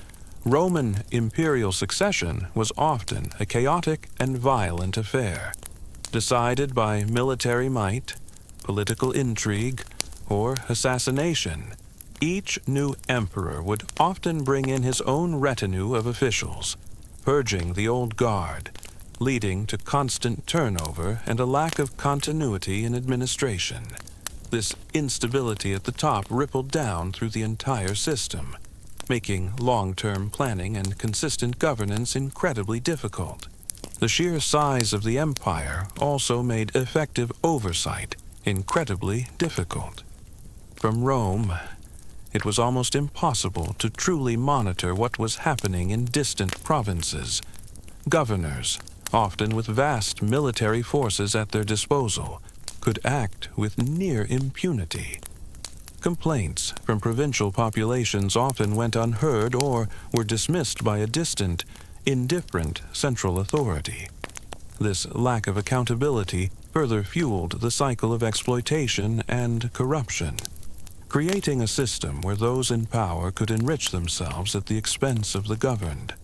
Roman imperial succession was often a chaotic and violent affair, decided by military might, political intrigue, or assassination. Each new emperor would often bring in his own retinue of officials, purging the old guard, leading to constant turnover and a lack of continuity in administration. This instability at the top rippled down through the entire system, making long-term planning and consistent governance incredibly difficult. The sheer size of the empire also made effective oversight incredibly difficult. From Rome, it was almost impossible to truly monitor what was happening in distant provinces. Governors, often with vast military forces at their disposal, could act with near impunity. Complaints from provincial populations often went unheard or were dismissed by a distant, indifferent central authority. This lack of accountability further fueled the cycle of exploitation and corruption, creating a system where those in power could enrich themselves at the expense of the governed.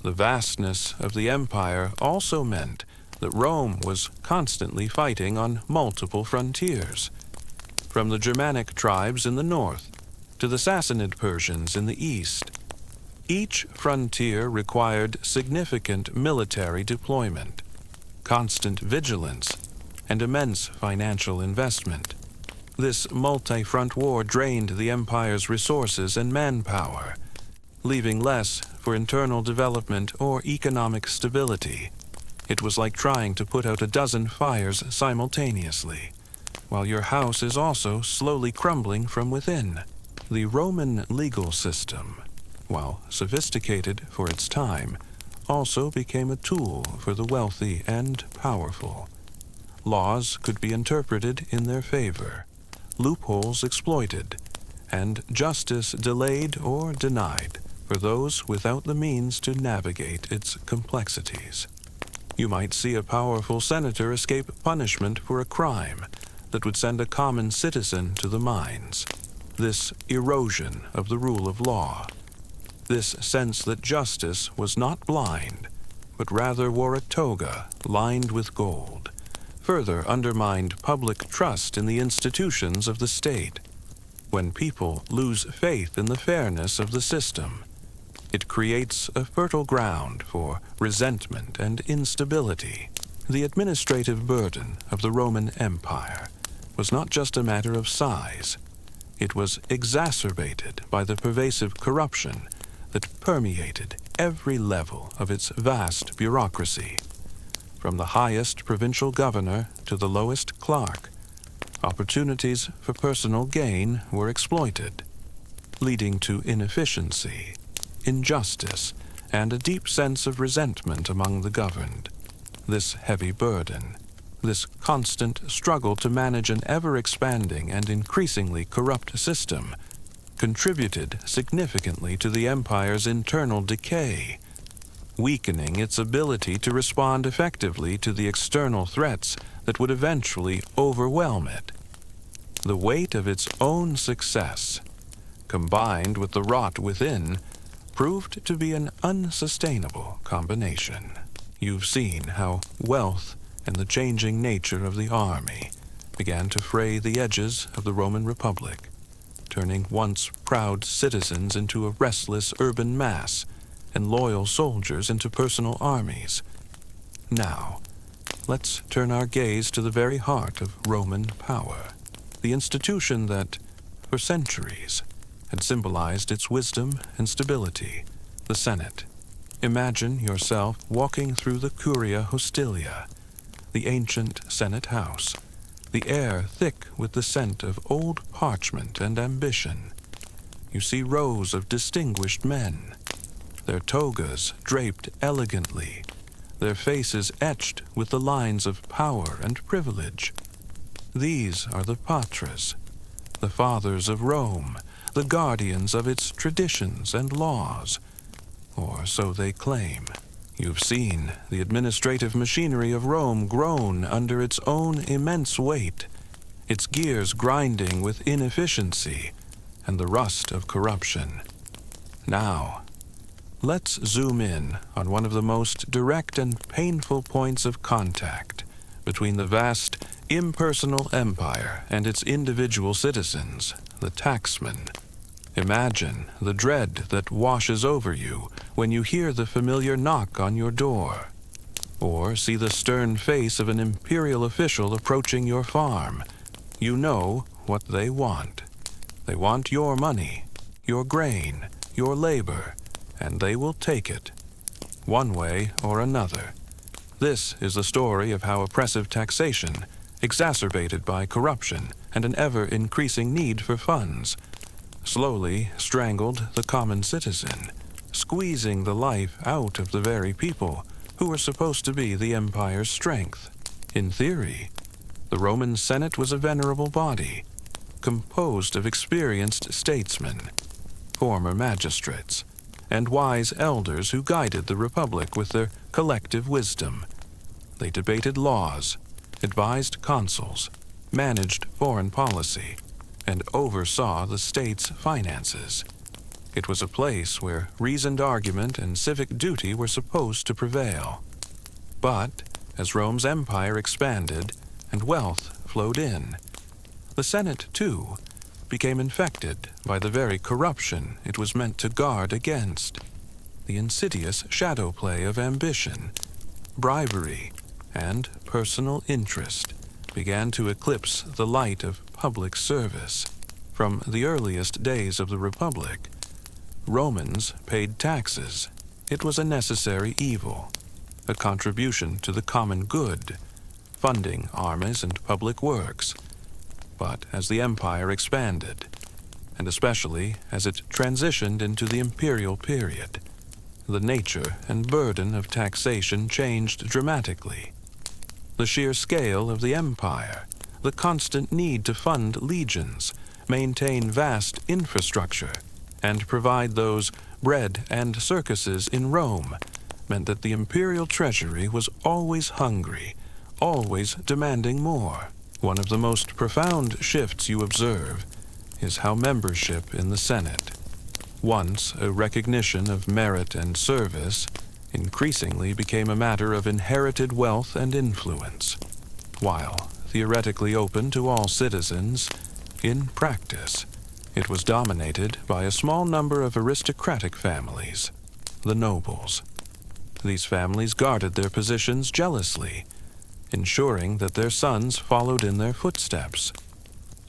The vastness of the empire also meant that Rome was constantly fighting on multiple frontiers, from the Germanic tribes in the north to the Sassanid Persians in the east. Each frontier required significant military deployment, constant vigilance, and immense financial investment. This multi-front war drained the empire's resources and manpower, leaving less for internal development or economic stability. It was like trying to put out a dozen fires simultaneously, while your house is also slowly crumbling from within. The Roman legal system, while sophisticated for its time, also became a tool for the wealthy and powerful. Laws could be interpreted in their favor, loopholes exploited, and justice delayed or denied for those without the means to navigate its complexities. You might see a powerful senator escape punishment for a crime that would send a common citizen to the mines. This erosion of the rule of law, this sense that justice was not blind, but rather wore a toga lined with gold, further undermined public trust in the institutions of the state. When people lose faith in the fairness of the system, it creates a fertile ground for resentment and instability. The administrative burden of the Roman Empire was not just a matter of size. It was exacerbated by the pervasive corruption that permeated every level of its vast bureaucracy. From the highest provincial governor to the lowest clerk, opportunities for personal gain were exploited, leading to inefficiency, injustice, and a deep sense of resentment among the governed. This heavy burden, this constant struggle to manage an ever-expanding and increasingly corrupt system, contributed significantly to the empire's internal decay, weakening its ability to respond effectively to the external threats that would eventually overwhelm it. The weight of its own success, combined with the rot within, proved to be an unsustainable combination. You've seen how wealth and the changing nature of the army began to fray the edges of the Roman Republic, turning once proud citizens into a restless urban mass and loyal soldiers into personal armies. Now, let's turn our gaze to the very heart of Roman power, the institution that, for centuries, had symbolized its wisdom and stability, the Senate. Imagine yourself walking through the Curia Hostilia, the ancient Senate house, the air thick with the scent of old parchment and ambition. You see rows of distinguished men, their togas draped elegantly, their faces etched with the lines of power and privilege. These are the patres, the fathers of Rome, the guardians of its traditions and laws, or so they claim. You've seen the administrative machinery of Rome groan under its own immense weight, its gears grinding with inefficiency and the rust of corruption. Now, let's zoom in on one of the most direct and painful points of contact between the vast, impersonal empire and its individual citizens, the taxman. Imagine the dread that washes over you when you hear the familiar knock on your door, or see the stern face of an imperial official approaching your farm. You know what they want. They want your money, your grain, your labor, and they will take it, one way or another. This is the story of how oppressive taxation, exacerbated by corruption and an ever-increasing need for funds, slowly strangled the common citizen, squeezing the life out of the very people who were supposed to be the empire's strength. In theory, the Roman Senate was a venerable body, composed of experienced statesmen, former magistrates, and wise elders who guided the republic with their collective wisdom. They debated laws, advised consuls, managed foreign policy, and oversaw the state's finances. It was a place where reasoned argument and civic duty were supposed to prevail. But as Rome's empire expanded and wealth flowed in, the Senate, too, became infected by the very corruption it was meant to guard against. The insidious shadow play of ambition, bribery, and personal interest began to eclipse the light of public service. From the earliest days of the Republic, Romans paid taxes. It was a necessary evil, a contribution to the common good, funding armies and public works. But as the empire expanded, and especially as it transitioned into the imperial period. The nature and burden of taxation changed dramatically. The sheer scale of the empire, the constant need to fund legions, maintain vast infrastructure, and provide those bread and circuses in Rome meant that the imperial treasury was always hungry, always demanding more. One of the most profound shifts you observe is how membership in the Senate, once a recognition of merit and service, increasingly became a matter of inherited wealth and influence. While theoretically open to all citizens, in practice, it was dominated by a small number of aristocratic families, the nobles. These families guarded their positions jealously, ensuring that their sons followed in their footsteps,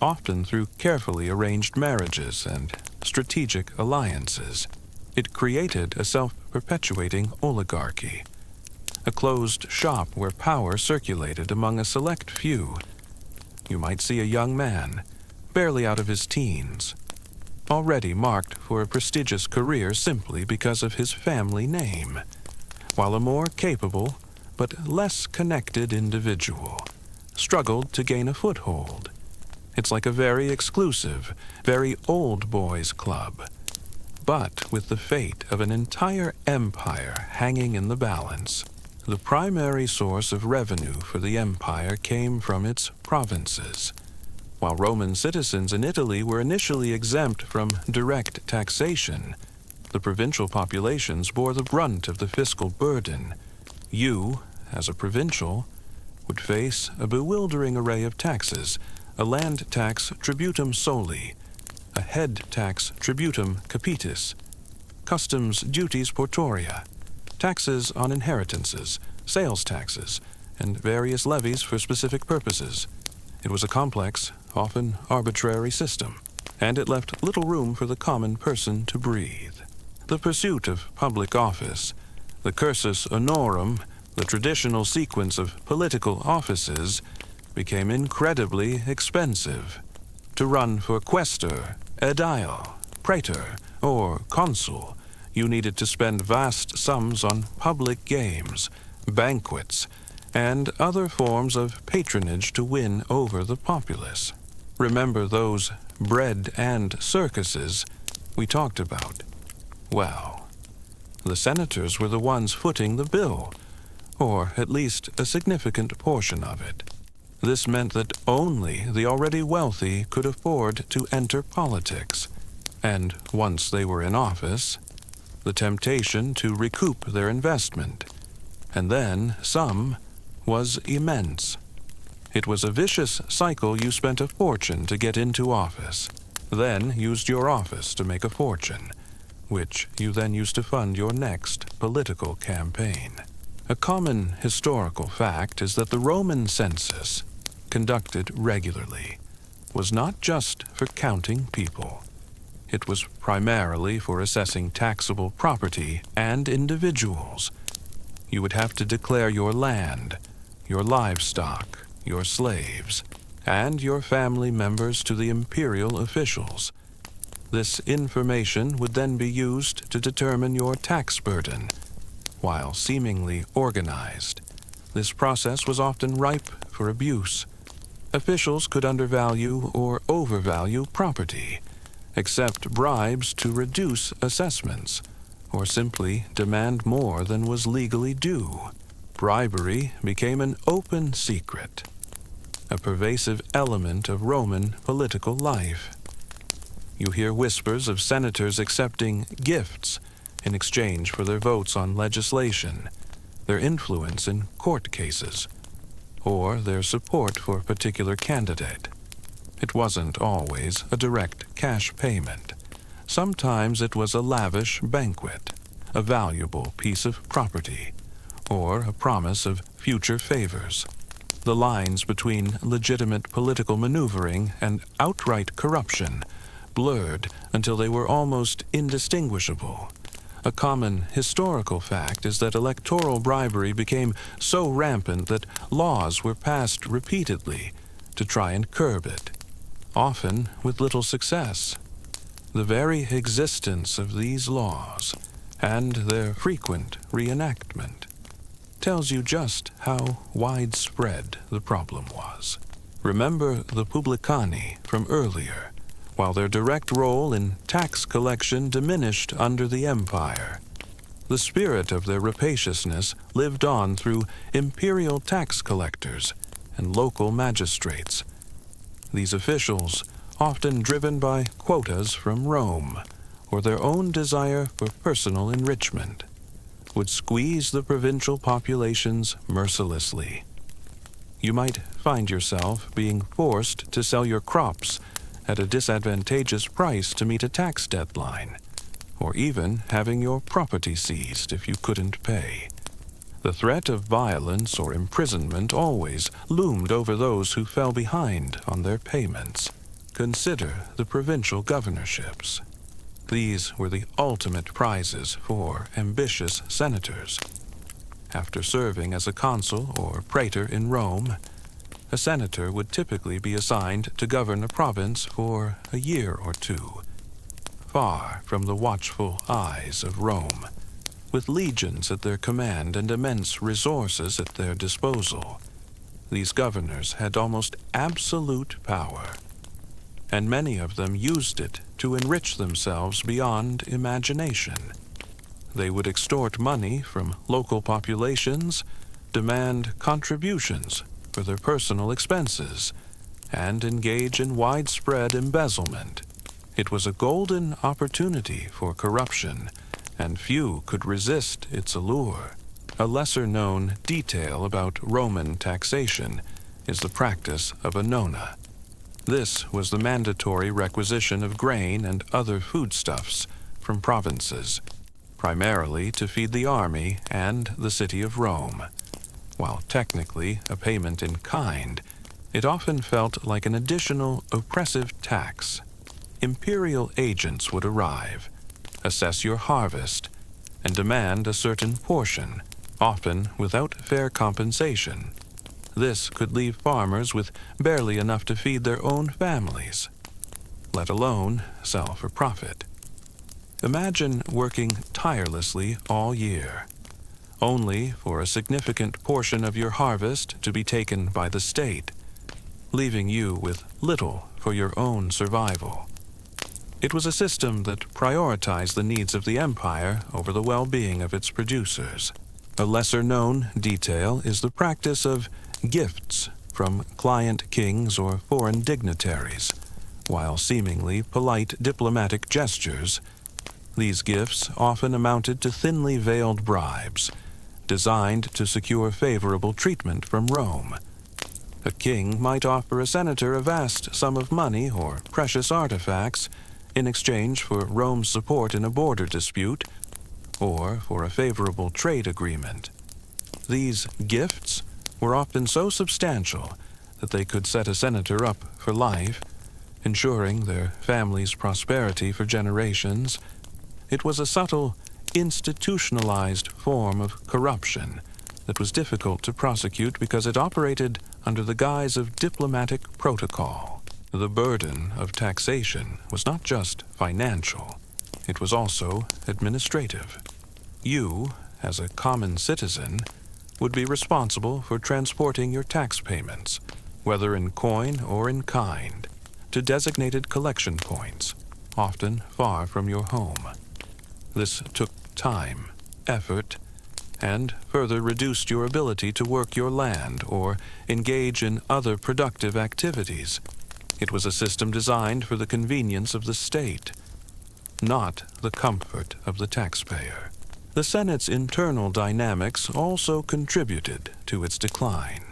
often through carefully arranged marriages and strategic alliances. It created a self-perpetuating oligarchy, a closed shop where power circulated among a select few. You might see a young man, barely out of his teens, already marked for a prestigious career simply because of his family name, while a more capable but less connected individual struggled to gain a foothold. It's like a very exclusive, very old boys club, but with the fate of an entire empire hanging in the balance. The primary source of revenue for the empire came from its provinces. While Roman citizens in Italy were initially exempt from direct taxation, the provincial populations bore the brunt of the fiscal burden. You, as a provincial, would face a bewildering array of taxes: a land tax tributum soli, a head tax tributum capitis, customs duties portoria, taxes on inheritances, sales taxes, and various levies for specific purposes. It was a complex, often arbitrary system, and it left little room for the common person to breathe. The pursuit of public office, the cursus honorum, the traditional sequence of political offices, became incredibly expensive. To run for quaestor, aedile, praetor, or consul, you needed to spend vast sums on public games, banquets, and other forms of patronage to win over the populace. Remember those bread and circuses we talked about? Well, the senators were the ones footing the bill, or at least a significant portion of it. This meant that only the already wealthy could afford to enter politics, and once they were in office, the temptation to recoup their investment, and then some, was immense. It was a vicious cycle. You spent a fortune to get into office, then used your office to make a fortune, which you then used to fund your next political campaign. A common historical fact is that the Roman census, conducted regularly, was not just for counting people. It was primarily for assessing taxable property and individuals. You would have to declare your land, your livestock, your slaves, and your family members to the imperial officials. This information would then be used to determine your tax burden. While seemingly organized, this process was often ripe for abuse. Officials could undervalue or overvalue property, accept bribes to reduce assessments, or simply demand more than was legally due. Bribery became an open secret, a pervasive element of Roman political life. You hear whispers of senators accepting gifts in exchange for their votes on legislation, their influence in court cases, or their support for a particular candidate. It wasn't always a direct cash payment. Sometimes it was a lavish banquet, a valuable piece of property, or a promise of future favors. The lines between legitimate political maneuvering and outright corruption blurred until they were almost indistinguishable. A common historical fact is that electoral bribery became so rampant that laws were passed repeatedly to try and curb it, often with little success. the very existence of these laws and their frequent reenactment tells you just how widespread the problem was. Remember the publicani from earlier. While their direct role in tax collection diminished under the empire, the spirit of their rapaciousness lived on through imperial tax collectors and local magistrates. These officials, often driven by quotas from Rome or their own desire for personal enrichment, would squeeze the provincial populations mercilessly. You might find yourself being forced to sell your crops at a disadvantageous price to meet a tax deadline, or even having your property seized if you couldn't pay. The threat of violence or imprisonment always loomed over those who fell behind on their payments. Consider the provincial governorships. These were the ultimate prizes for ambitious senators. After serving as a consul or praetor in Rome, a senator would typically be assigned to govern a province for a year or two, far from the watchful eyes of Rome. With legions at their command and immense resources at their disposal, these governors had almost absolute power, and many of them used it to enrich themselves beyond imagination. They would extort money from local populations, demand contributions for their personal expenses, and engage in widespread embezzlement. It was a golden opportunity for corruption, and few could resist its allure. A lesser-known detail about Roman taxation is the practice of a nona. This was the mandatory requisition of grain and other foodstuffs from provinces, primarily to feed the army and the city of Rome. While technically a payment in kind, it often felt like an additional oppressive tax. Imperial agents would arrive, assess your harvest, and demand a certain portion, often without fair compensation. This could leave farmers with barely enough to feed their own families, let alone sell for profit. Imagine working tirelessly all year, only for a significant portion of your harvest to be taken by the state, leaving you with little for your own survival. It was a system that prioritized the needs of the empire over the well-being of its producers. A lesser-known detail is the practice of gifts from client kings or foreign dignitaries. While seemingly polite diplomatic gestures, these gifts often amounted to thinly veiled bribes, designed to secure favorable treatment from Rome. A king might offer a senator a vast sum of money or precious artifacts in exchange for Rome's support in a border dispute or for a favorable trade agreement. These gifts were often so substantial that they could set a senator up for life, ensuring their family's prosperity for generations. It was a subtle, institutionalized form of corruption that was difficult to prosecute because it operated under the guise of diplomatic protocol. The burden of taxation was not just financial, it was also administrative. You, as a common citizen, would be responsible for transporting your tax payments, whether in coin or in kind, to designated collection points, often far from your home. This took time, effort, and further reduced your ability to work your land or engage in other productive activities. It was a system designed for the convenience of the state, not the comfort of the taxpayer. The Senate's internal dynamics also contributed to its decline.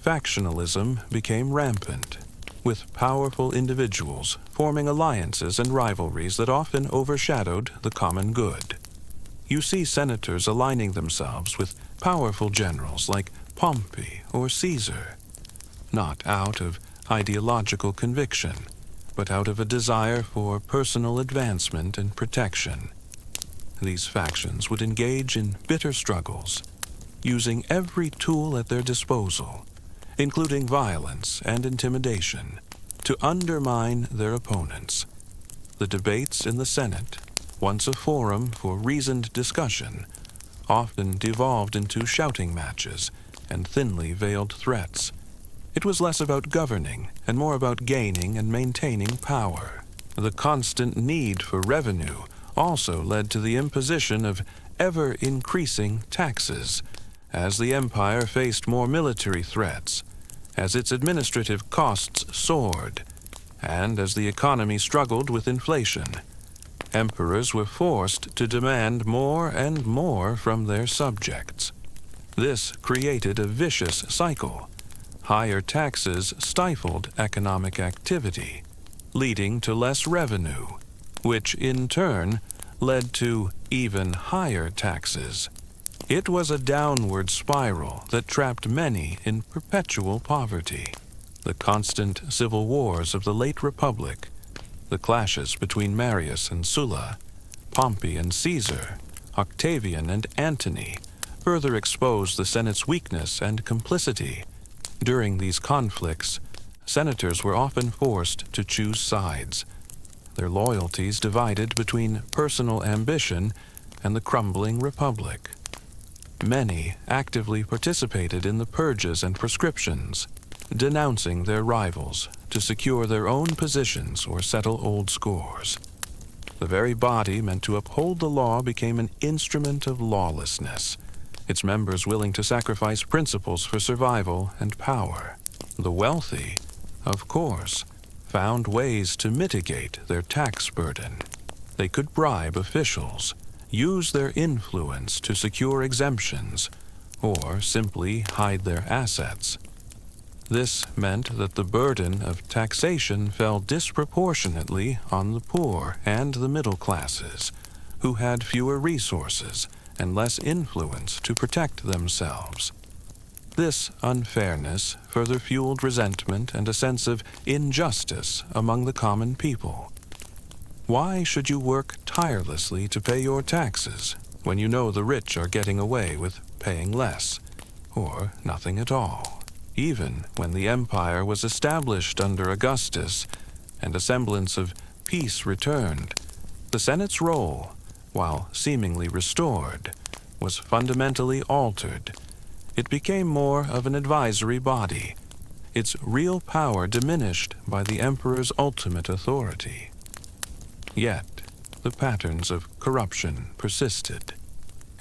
Factionalism became rampant, with powerful individuals forming alliances and rivalries that often overshadowed the common good. You see senators aligning themselves with powerful generals like Pompey or Caesar, not out of ideological conviction, but out of a desire for personal advancement and protection. These factions would engage in bitter struggles, using every tool at their disposal, including violence and intimidation, to undermine their opponents. The debates in the Senate, once a forum for reasoned discussion, often devolved into shouting matches and thinly veiled threats. It was less about governing and more about gaining and maintaining power. The constant need for revenue also led to the imposition of ever-increasing taxes as the empire faced more military threats, as its administrative costs soared, and as the economy struggled with inflation. Emperors were forced to demand more and more from their subjects. This created a vicious cycle. Higher taxes stifled economic activity, leading to less revenue, which in turn led to even higher taxes. It was a downward spiral that trapped many in perpetual poverty. The constant civil wars of the late Republic, the clashes between Marius and Sulla, Pompey and Caesar, Octavian and Antony, further exposed the Senate's weakness and complicity. During these conflicts, senators were often forced to choose sides, their loyalties divided between personal ambition and the crumbling republic. Many actively participated in the purges and proscriptions, denouncing their rivals to secure their own positions or settle old scores. The very body meant to uphold the law became an instrument of lawlessness, its members willing to sacrifice principles for survival and power. The wealthy, of course, found ways to mitigate their tax burden. They could bribe officials, use their influence to secure exemptions, or simply hide their assets. This meant that the burden of taxation fell disproportionately on the poor and the middle classes, who had fewer resources and less influence to protect themselves. This unfairness further fueled resentment and a sense of injustice among the common people. Why should you work tirelessly to pay your taxes when you know the rich are getting away with paying less, or nothing at all? Even when the empire was established under Augustus and a semblance of peace returned, the Senate's role, while seemingly restored, was fundamentally altered. It became more of an advisory body, its real power diminished by the emperor's ultimate authority. Yet, the patterns of corruption persisted.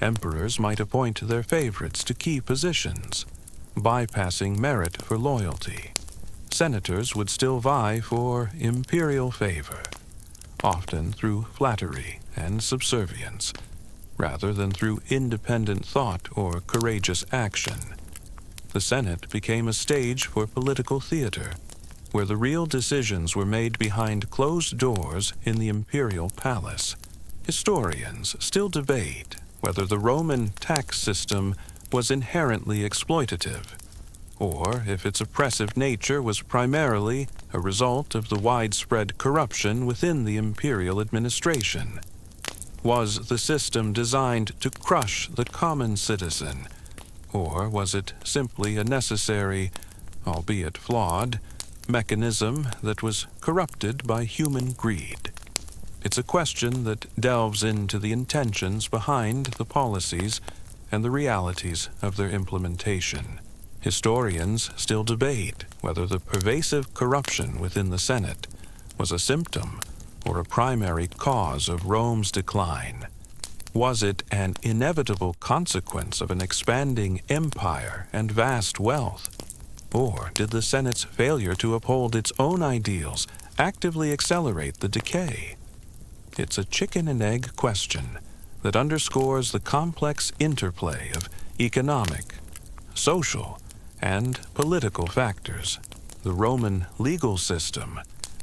Emperors might appoint their favorites to key positions, bypassing merit for loyalty. Senators would still vie for imperial favor, often through flattery and subservience, rather than through independent thought or courageous action. The Senate became a stage for political theater, where the real decisions were made behind closed doors in the imperial palace. Historians still debate whether the Roman tax system was inherently exploitative, or if its oppressive nature was primarily a result of the widespread corruption within the imperial administration. Was the system designed to crush the common citizen, or was it simply a necessary, albeit flawed, mechanism that was corrupted by human greed? It's a question that delves into the intentions behind the policies and the realities of their implementation. Historians still debate whether the pervasive corruption within the Senate was a symptom or a primary cause of Rome's decline. Was it an inevitable consequence of an expanding empire and vast wealth? Or did the Senate's failure to uphold its own ideals actively accelerate the decay? It's a chicken and egg question that underscores the complex interplay of economic, social, and political factors. The Roman legal system,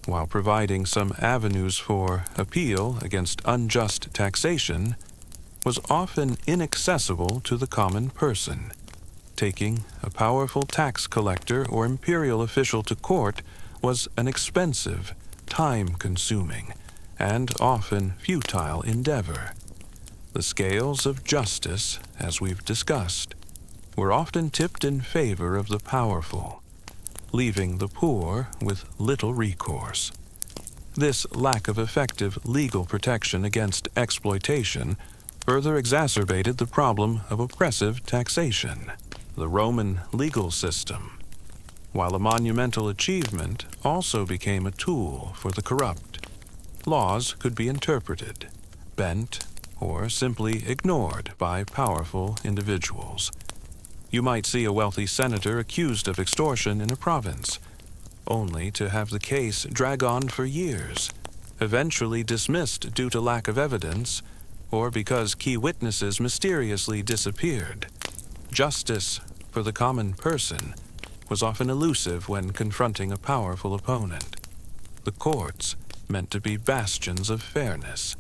while providing some avenues for appeal against unjust taxation, was often inaccessible to the common person. Taking a powerful tax collector or imperial official to court was an expensive, time-consuming, and often futile endeavor. The scales of justice, as we've discussed, were often tipped in favor of the powerful, leaving the poor with little recourse. This lack of effective legal protection against exploitation further exacerbated the problem of oppressive taxation. The Roman legal system, while a monumental achievement, also became a tool for the corrupt. Laws could be interpreted, bent, or simply ignored by powerful individuals. You might see a wealthy senator accused of extortion in a province, only to have the case drag on for years, eventually dismissed due to lack of evidence or because key witnesses mysteriously disappeared. Justice for the common person was often elusive when confronting a powerful opponent. The courts, meant to be bastions of fairness,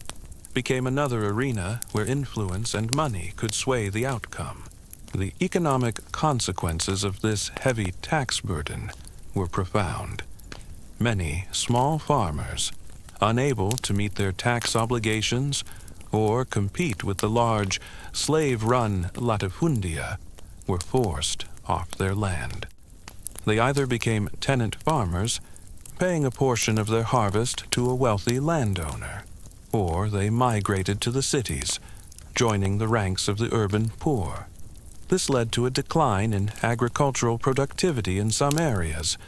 became another arena where influence and money could sway the outcome. The economic consequences of this heavy tax burden were profound. Many small farmers, unable to meet their tax obligations or compete with the large, slave-run latifundia, were forced off their land. They either became tenant farmers, paying a portion of their harvest to a wealthy landowner, or they migrated to the cities, joining the ranks of the urban poor. This led to a decline in agricultural productivity in some areas,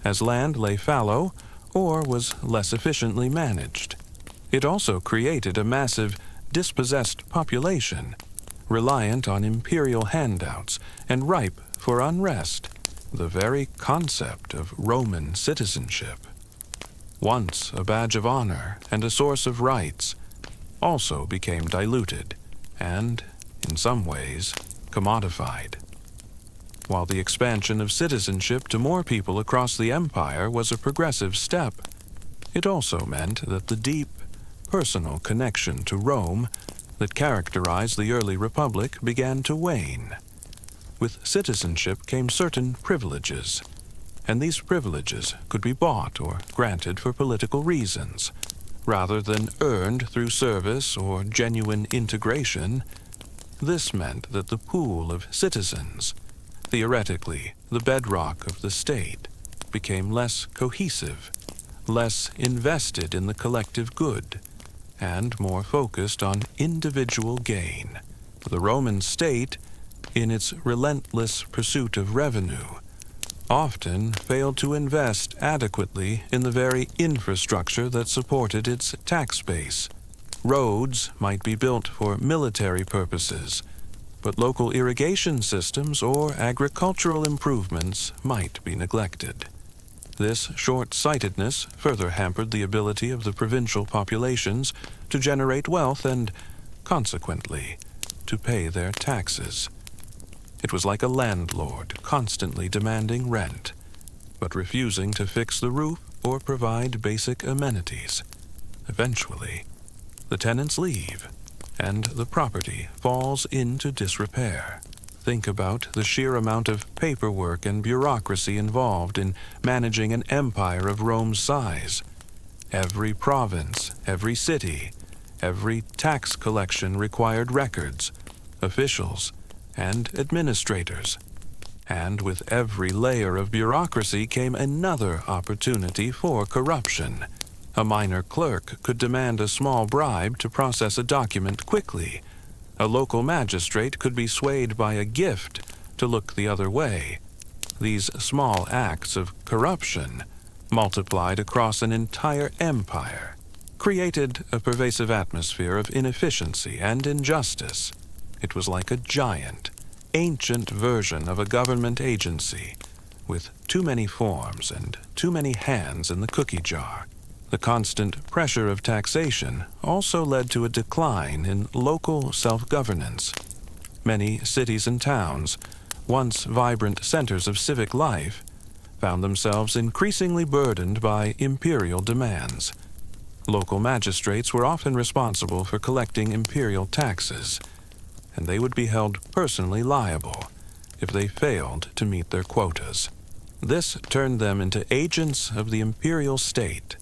as land lay fallow or was less efficiently managed. It also created a massive dispossessed population, reliant on imperial handouts and ripe for unrest, the very concept of Roman citizenship. Once a badge of honor and a source of rights, also became diluted and, in some ways, commodified. While the expansion of citizenship to more people across the empire was a progressive step, it also meant that the deep, personal connection to Rome that characterized the early republic began to wane. With citizenship came certain privileges, and these privileges could be bought or granted for political reasons, rather than earned through service or genuine integration. This meant that the pool of citizens, theoretically the bedrock of the state, became less cohesive, less invested in the collective good, and more focused on individual gain. The Roman state, in its relentless pursuit of revenue, often failed to invest adequately in the very infrastructure that supported its tax base. Roads might be built for military purposes, but local irrigation systems or agricultural improvements might be neglected. This short-sightedness further hampered the ability of the provincial populations to generate wealth and, consequently, to pay their taxes. It was like a landlord constantly demanding rent, but refusing to fix the roof or provide basic amenities. Eventually, the tenants leave, and the property falls into disrepair. Think about the sheer amount of paperwork and bureaucracy involved in managing an empire of Rome's size. Every province, every city, every tax collection required records, officials, and administrators. And with every layer of bureaucracy came another opportunity for corruption. A minor clerk could demand a small bribe to process a document quickly. A local magistrate could be swayed by a gift to look the other way. These small acts of corruption, multiplied across an entire empire, created a pervasive atmosphere of inefficiency and injustice. It was like a giant, ancient version of a government agency, with too many forms and too many hands in the cookie jar. The constant pressure of taxation also led to a decline in local self-governance. Many cities and towns, once vibrant centers of civic life, found themselves increasingly burdened by imperial demands. Local magistrates were often responsible for collecting imperial taxes, and they would be held personally liable if they failed to meet their quotas. This turned them into agents of the imperial state,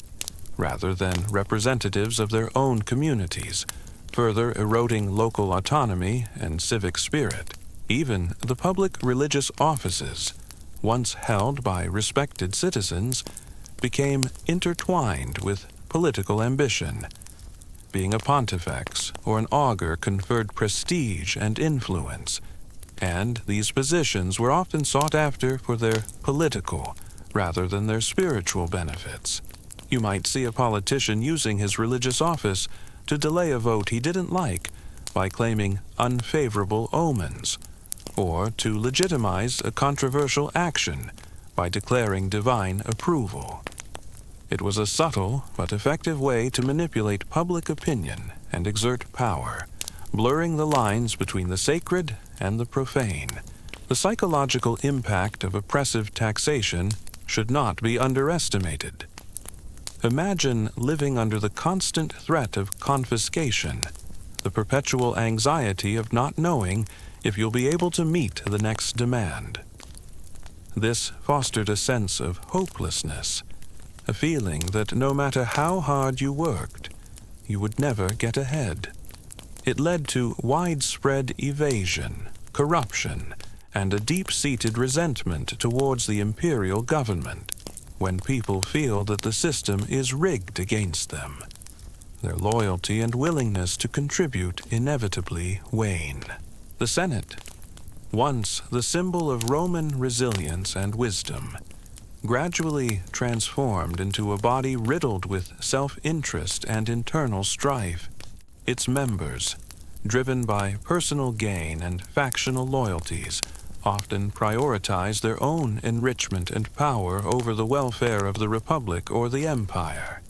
rather than representatives of their own communities, further eroding local autonomy and civic spirit. Even the public religious offices, once held by respected citizens, became intertwined with political ambition. Being a pontifex or an augur conferred prestige and influence, and these positions were often sought after for their political rather than their spiritual benefits. You might see a politician using his religious office to delay a vote he didn't like by claiming unfavorable omens, or to legitimize a controversial action by declaring divine approval. It was a subtle but effective way to manipulate public opinion and exert power, blurring the lines between the sacred and the profane. The psychological impact of oppressive taxation should not be underestimated. Imagine living under the constant threat of confiscation, the perpetual anxiety of not knowing if you'll be able to meet the next demand. This fostered a sense of hopelessness, a feeling that no matter how hard you worked, you would never get ahead. It led to widespread evasion, corruption, and a deep-seated resentment towards the imperial government. When people feel that the system is rigged against them, their loyalty and willingness to contribute inevitably wane. The Senate, once the symbol of Roman resilience and wisdom, gradually transformed into a body riddled with self-interest and internal strife. Its members, driven by personal gain and factional loyalties, often prioritize their own enrichment and power over the welfare of the Republic or the Empire.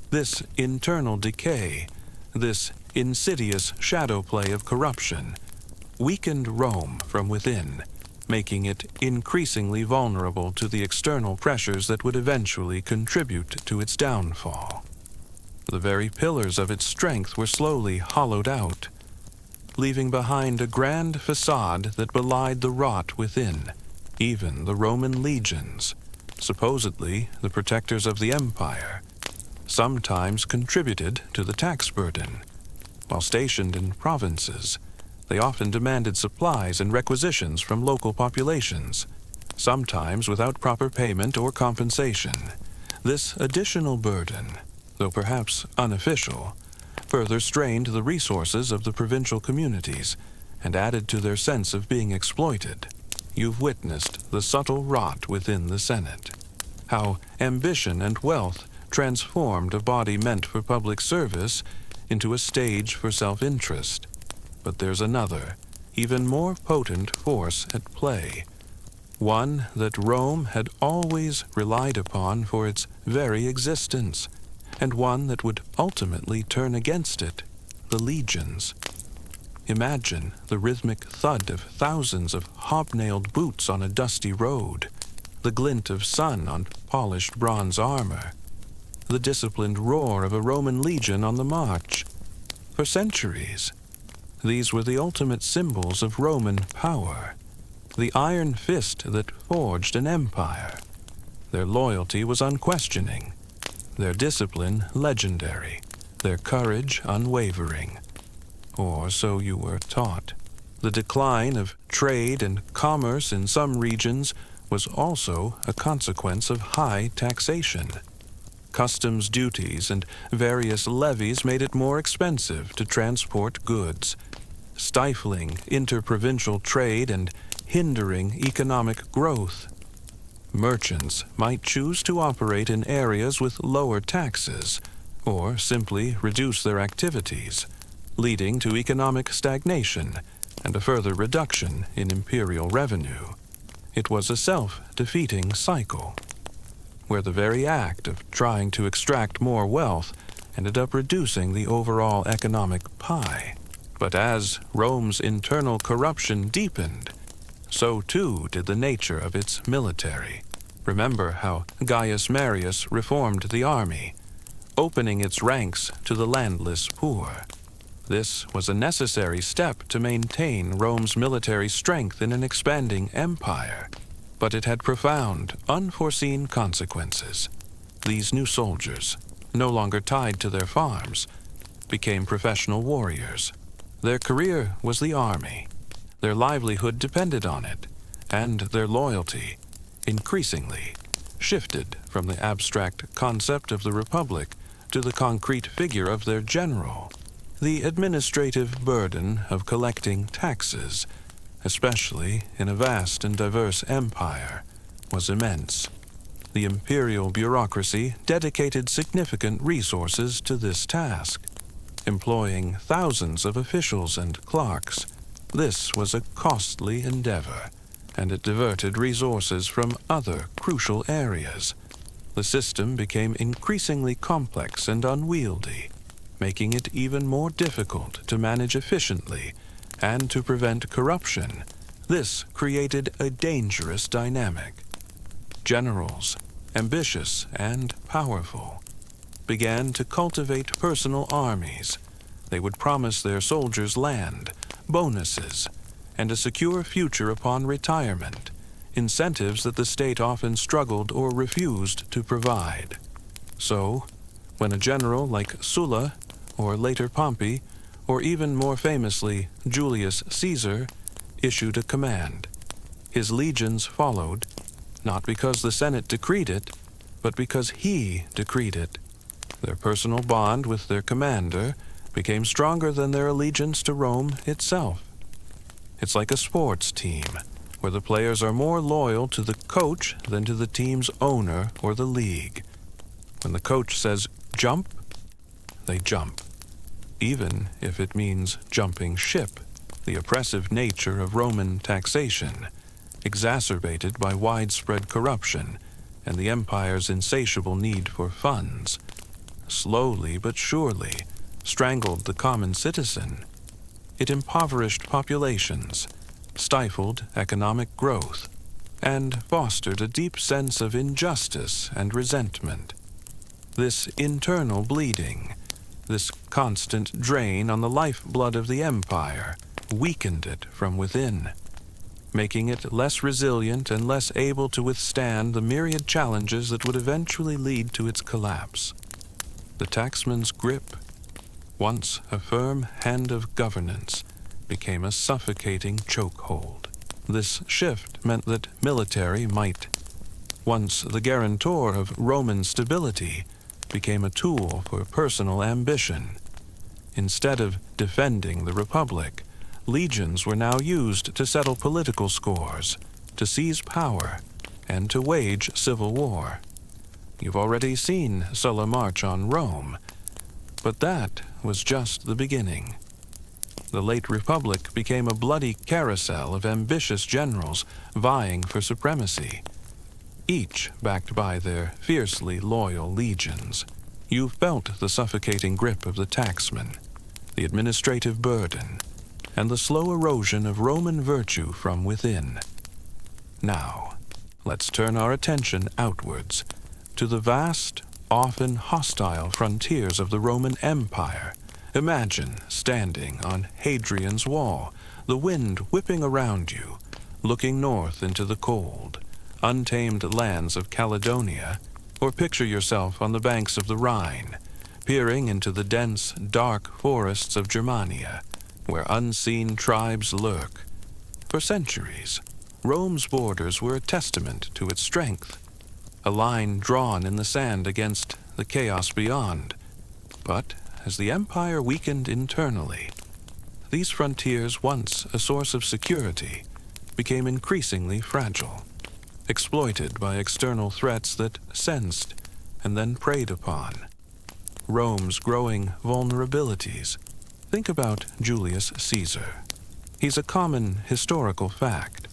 This internal decay, this insidious shadow play of corruption, weakened Rome from within, making it increasingly vulnerable to the external pressures that would eventually contribute to its downfall. The very pillars of its strength were slowly hollowed out, leaving behind a grand facade that belied the rot within. Even the Roman legions, supposedly the protectors of the empire, sometimes contributed to the tax burden. While stationed in provinces, they often demanded supplies and requisitions from local populations, sometimes without proper payment or compensation. This additional burden, though perhaps unofficial, further strained the resources of the provincial communities and added to their sense of being exploited. You've witnessed the subtle rot within the Senate, how ambition and wealth transformed a body meant for public service into a stage for self-interest. But there's another, even more potent force at play, one that Rome had always relied upon for its very existence, and one that would ultimately turn against it, the legions. Imagine the rhythmic thud of thousands of hobnailed boots on a dusty road, the glint of sun on polished bronze armor, the disciplined roar of a Roman legion on the march. For centuries, these were the ultimate symbols of Roman power, the iron fist that forged an empire. Their loyalty was unquestioning, their discipline legendary, their courage unwavering. Or so you were taught. The decline of trade and commerce in some regions was also a consequence of high taxation. Customs duties and various levies made it more expensive to transport goods, stifling interprovincial trade and hindering economic growth. Merchants might choose to operate in areas with lower taxes, or simply reduce their activities, leading to economic stagnation and a further reduction in imperial revenue. It was a self-defeating cycle, where the very act of trying to extract more wealth ended up reducing the overall economic pie. But as Rome's internal corruption deepened, so too did the nature of its military. Remember how Gaius Marius reformed the army, opening its ranks to the landless poor. This was a necessary step to maintain Rome's military strength in an expanding empire, but it had profound, unforeseen consequences. These new soldiers, no longer tied to their farms, became professional warriors. Their career was the army. Their livelihood depended on it, and their loyalty, increasingly, shifted from the abstract concept of the Republic to the concrete figure of their general. The administrative burden of collecting taxes, especially in a vast and diverse empire, was immense. The imperial bureaucracy dedicated significant resources to this task, employing thousands of officials and clerks. This was a costly endeavor, and it diverted resources from other crucial areas. The system became increasingly complex and unwieldy, making it even more difficult to manage efficiently and to prevent corruption. This created a dangerous dynamic. Generals, ambitious and powerful, began to cultivate personal armies. They would promise their soldiers land, bonuses, and a secure future upon retirement, incentives that the state often struggled or refused to provide. So, when a general like Sulla, or later Pompey, or even more famously Julius Caesar, issued a command, his legions followed, not because the Senate decreed it, but because he decreed it. Their personal bond with their commander became stronger than their allegiance to Rome itself. It's like a sports team, where the players are more loyal to the coach than to the team's owner or the league. When the coach says jump, they jump, even if it means jumping ship. The oppressive nature of Roman taxation, exacerbated by widespread corruption and the empire's insatiable need for funds, slowly but surely strangled the common citizen. It impoverished populations, stifled economic growth, and fostered a deep sense of injustice and resentment. This internal bleeding, this constant drain on the lifeblood of the empire, weakened it from within, making it less resilient and less able to withstand the myriad challenges that would eventually lead to its collapse. The taxman's grip, once a firm hand of governance, became a suffocating chokehold. This shift meant that military might, once the guarantor of Roman stability, became a tool for personal ambition. Instead of defending the Republic, legions were now used to settle political scores, to seize power, and to wage civil war. You've already seen Sulla march on Rome, but that was just the beginning. The late Republic became a bloody carousel of ambitious generals vying for supremacy, each backed by their fiercely loyal legions. You felt the suffocating grip of the taxman, the administrative burden, and the slow erosion of Roman virtue from within. Now, let's turn our attention outwards to the vast, often hostile frontiers of the Roman Empire. Imagine standing on Hadrian's Wall, the wind whipping around you, looking north into the cold, untamed lands of Caledonia, or picture yourself on the banks of the Rhine, peering into the dense, dark forests of Germania, where unseen tribes lurk. For centuries, Rome's borders were a testament to its strength, a line drawn in the sand against the chaos beyond. But as the empire weakened internally, these frontiers, once a source of security, became increasingly fragile, exploited by external threats that sensed and then preyed upon. Rome's growing vulnerabilities. Think about Julius Caesar. He's a common historical fact,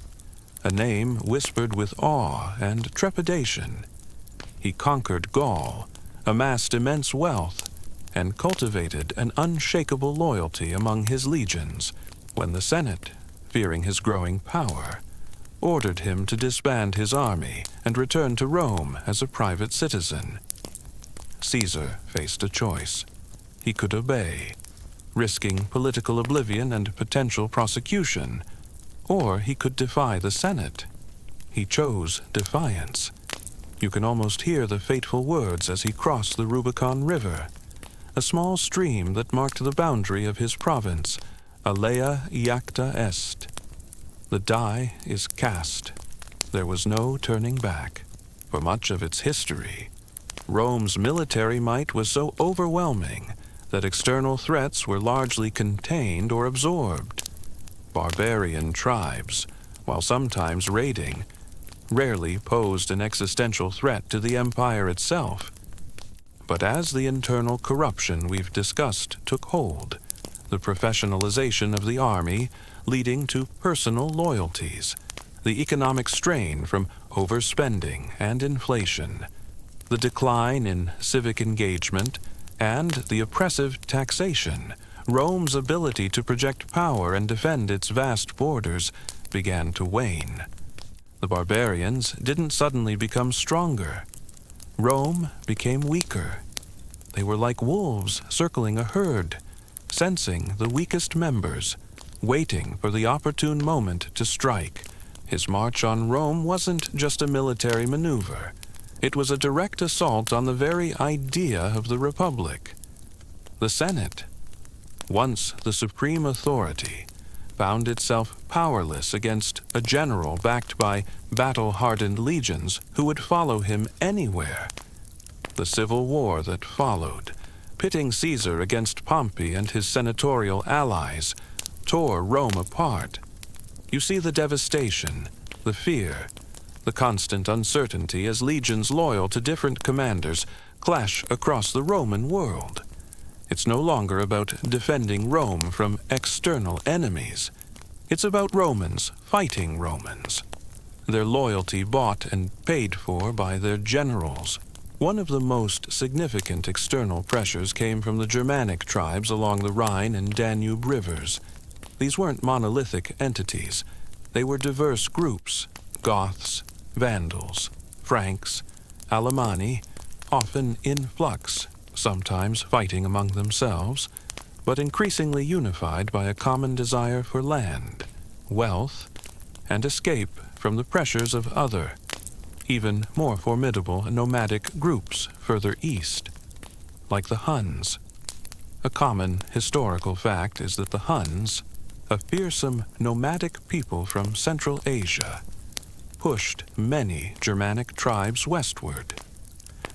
a name whispered with awe and trepidation. He conquered Gaul, amassed immense wealth, and cultivated an unshakable loyalty among his legions. When the Senate, fearing his growing power, ordered him to disband his army and return to Rome as a private citizen, Caesar faced a choice. He could obey, risking political oblivion and potential prosecution, or he could defy the Senate. He chose defiance. You can almost hear the fateful words as he crossed the Rubicon River, a small stream that marked the boundary of his province. Alea iacta est. The die is cast. There was no turning back. For much of its history, Rome's military might was so overwhelming that external threats were largely contained or absorbed. Barbarian tribes, while sometimes raiding, rarely posed an existential threat to the empire itself. But as the internal corruption we've discussed took hold, the professionalization of the army leading to personal loyalties, the economic strain from overspending and inflation, the decline in civic engagement, and the oppressive taxation, Rome's ability to project power and defend its vast borders began to wane. The barbarians didn't suddenly become stronger. Rome became weaker. They were like wolves circling a herd, sensing the weakest members, waiting for the opportune moment to strike. His march on Rome wasn't just a military maneuver. It was a direct assault on the very idea of the Republic. The Senate, once the supreme authority, found itself powerless against a general backed by battle-hardened legions who would follow him anywhere. The civil war that followed, pitting Caesar against Pompey and his senatorial allies, tore Rome apart. You see the devastation, the fear, the constant uncertainty as legions loyal to different commanders clash across the Roman world. It's no longer about defending Rome from external enemies. It's about Romans fighting Romans, their loyalty bought and paid for by their generals. One of the most significant external pressures came from the Germanic tribes along the Rhine and Danube rivers. These weren't monolithic entities. They were diverse groups: Goths, Vandals, Franks, Alemanni, often in flux, sometimes fighting among themselves, but increasingly unified by a common desire for land, wealth, and escape from the pressures of other, even more formidable nomadic groups further east, like the Huns. A common historical fact is that the Huns, a fearsome nomadic people from Central Asia, pushed many Germanic tribes westward,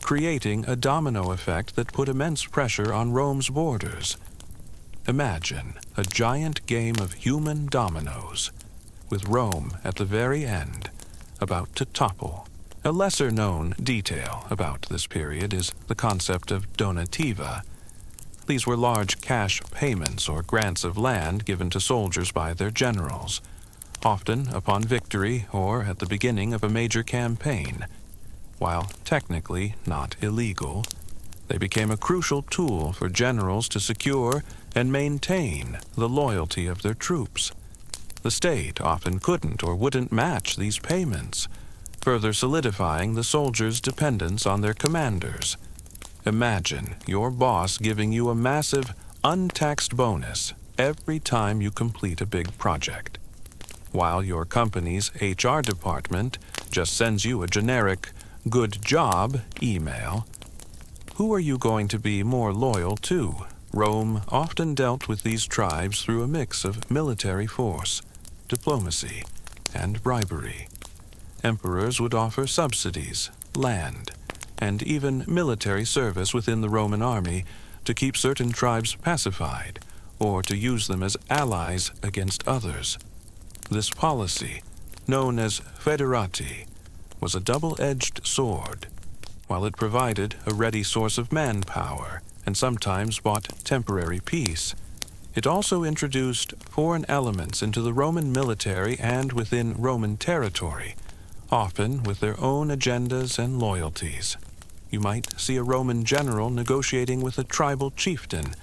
creating a domino effect that put immense pressure on Rome's borders. Imagine a giant game of human dominoes, with Rome at the very end, about to topple. A lesser-known detail about this period is the concept of donativa. These were large cash payments or grants of land given to soldiers by their generals, often upon victory or at the beginning of a major campaign. While technically not illegal, they became a crucial tool for generals to secure and maintain the loyalty of their troops. The state often couldn't or wouldn't match these payments, further solidifying the soldiers' dependence on their commanders. Imagine your boss giving you a massive, untaxed bonus every time you complete a big project, while your company's HR department just sends you a generic "good job" email. Who are you going to be more loyal to? Rome often dealt with these tribes through a mix of military force, diplomacy, and bribery. Emperors would offer subsidies, land, and even military service within the Roman army to keep certain tribes pacified or to use them as allies against others. This policy, known as foederati, was a double-edged sword. While it provided a ready source of manpower and sometimes bought temporary peace, it also introduced foreign elements into the Roman military and within Roman territory, often with their own agendas and loyalties. You might see a Roman general negotiating with a tribal chieftain,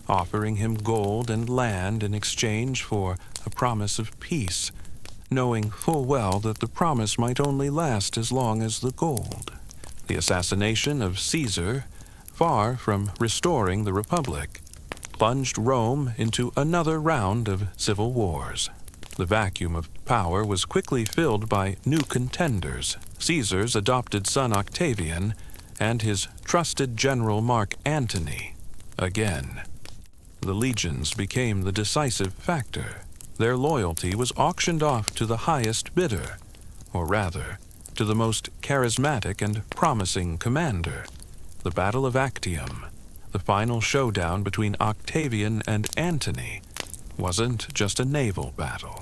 offering him gold and land in exchange for a promise of peace, knowing full well that the promise might only last as long as the gold. The assassination of Caesar, far from restoring the Republic, plunged Rome into another round of civil wars. The vacuum of power was quickly filled by new contenders: Caesar's adopted son Octavian and his trusted general Mark Antony. Again, the legions became the decisive factor. Their loyalty was auctioned off to the highest bidder, or rather, to the most charismatic and promising commander. The Battle of Actium, the final showdown between Octavian and Antony, wasn't just a naval battle.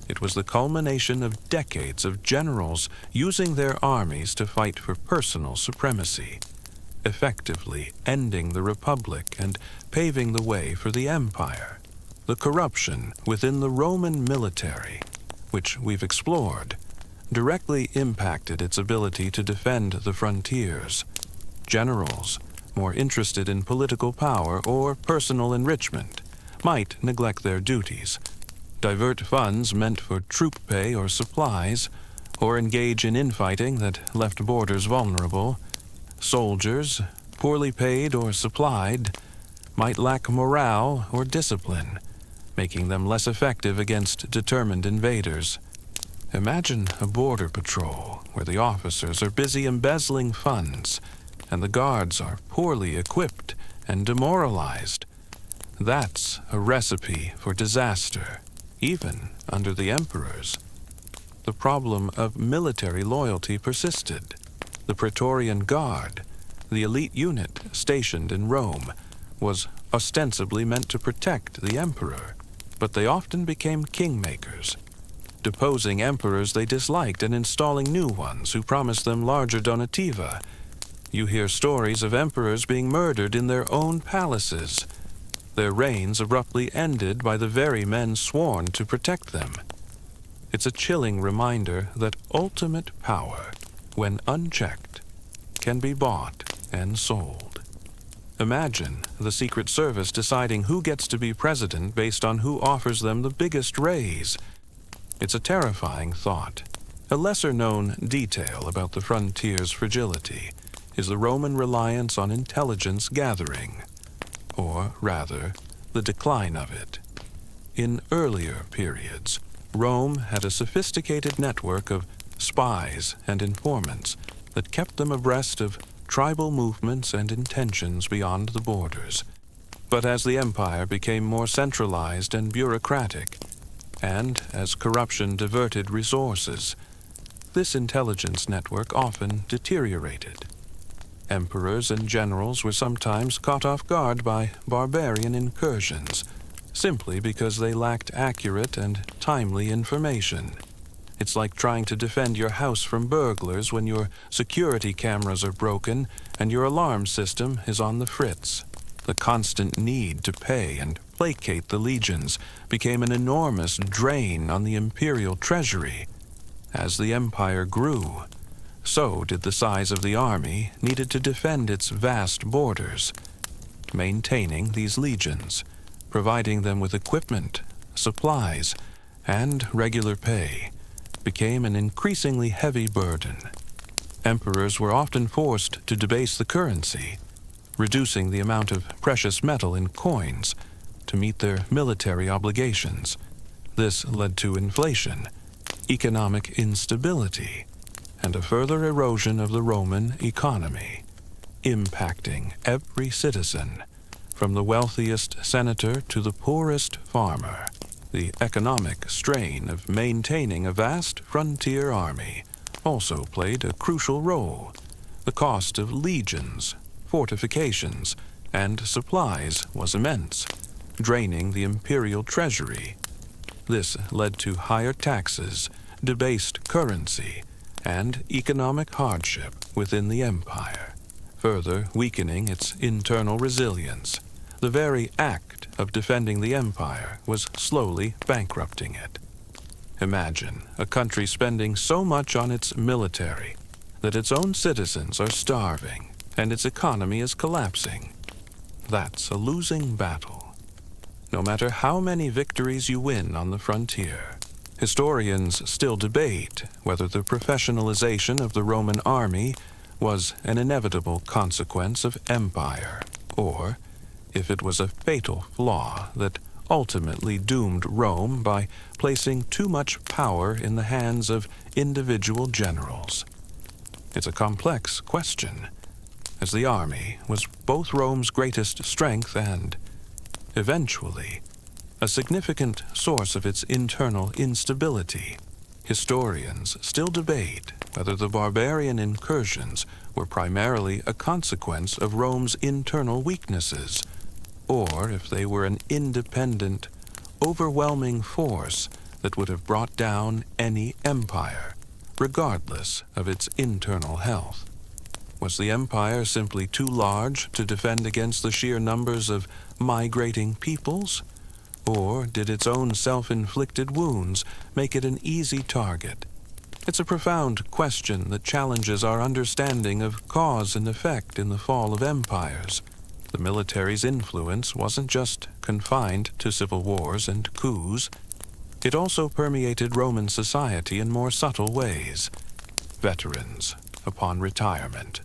It was the culmination of decades of generals using their armies to fight for personal supremacy, effectively ending the Republic and paving the way for the Empire. The corruption within the Roman military, which we've explored, directly impacted its ability to defend the frontiers. Generals, more interested in political power or personal enrichment, might neglect their duties, divert funds meant for troop pay or supplies, or engage in infighting that left borders vulnerable. Soldiers, poorly paid or supplied, might lack morale or discipline, making them less effective against determined invaders. Imagine a border patrol where the officers are busy embezzling funds and the guards are poorly equipped and demoralized. That's a recipe for disaster, even under the emperors. The problem of military loyalty persisted. The Praetorian Guard, the elite unit stationed in Rome, was ostensibly meant to protect the emperor, but they often became kingmakers, deposing emperors they disliked and installing new ones who promised them larger donativa. You hear stories of emperors being murdered in their own palaces, their reigns abruptly ended by the very men sworn to protect them. It's a chilling reminder that ultimate power, when unchecked, can be bought and sold. Imagine the Secret Service deciding who gets to be president based on who offers them the biggest raise. It's a terrifying thought. A lesser-known detail about the frontier's fragility is the Roman reliance on intelligence gathering, or rather, the decline of it. In earlier periods, Rome had a sophisticated network of spies and informants that kept them abreast of tribal movements and intentions beyond the borders. But as the empire became more centralized and bureaucratic, and as corruption diverted resources, this intelligence network often deteriorated. Emperors and generals were sometimes caught off guard by barbarian incursions, simply because they lacked accurate and timely information. It's like trying to defend your house from burglars when your security cameras are broken and your alarm system is on the fritz. The constant need to pay and placate the legions became an enormous drain on the imperial treasury. As the empire grew, so did the size of the army needed to defend its vast borders. Maintaining these legions, providing them with equipment, supplies, and regular pay, became an increasingly heavy burden. Emperors were often forced to debase the currency, reducing the amount of precious metal in coins to meet their military obligations. This led to inflation, economic instability, and a further erosion of the Roman economy, impacting every citizen, from the wealthiest senator to the poorest farmer. The economic strain of maintaining a vast frontier army also played a crucial role. The cost of legions, fortifications, and supplies was immense, draining the imperial treasury. This led to higher taxes, debased currency, and economic hardship within the empire, further weakening its internal resilience. The very act of defending the empire was slowly bankrupting it. Imagine a country spending so much on its military that its own citizens are starving and its economy is collapsing. That's a losing battle, no matter how many victories you win on the frontier. Historians still debate whether the professionalization of the Roman army was an inevitable consequence of empire, or if it was a fatal flaw that ultimately doomed Rome by placing too much power in the hands of individual generals. It's a complex question, as the army was both Rome's greatest strength and, eventually, a significant source of its internal instability. Historians still debate whether the barbarian incursions were primarily a consequence of Rome's internal weaknesses, or if they were an independent, overwhelming force that would have brought down any empire, regardless of its internal health. Was the empire simply too large to defend against the sheer numbers of migrating peoples? Or did its own self-inflicted wounds make it an easy target? It's a profound question that challenges our understanding of cause and effect in the fall of empires. The military's influence wasn't just confined to civil wars and coups. It also permeated Roman society in more subtle ways. Veterans, upon retirement,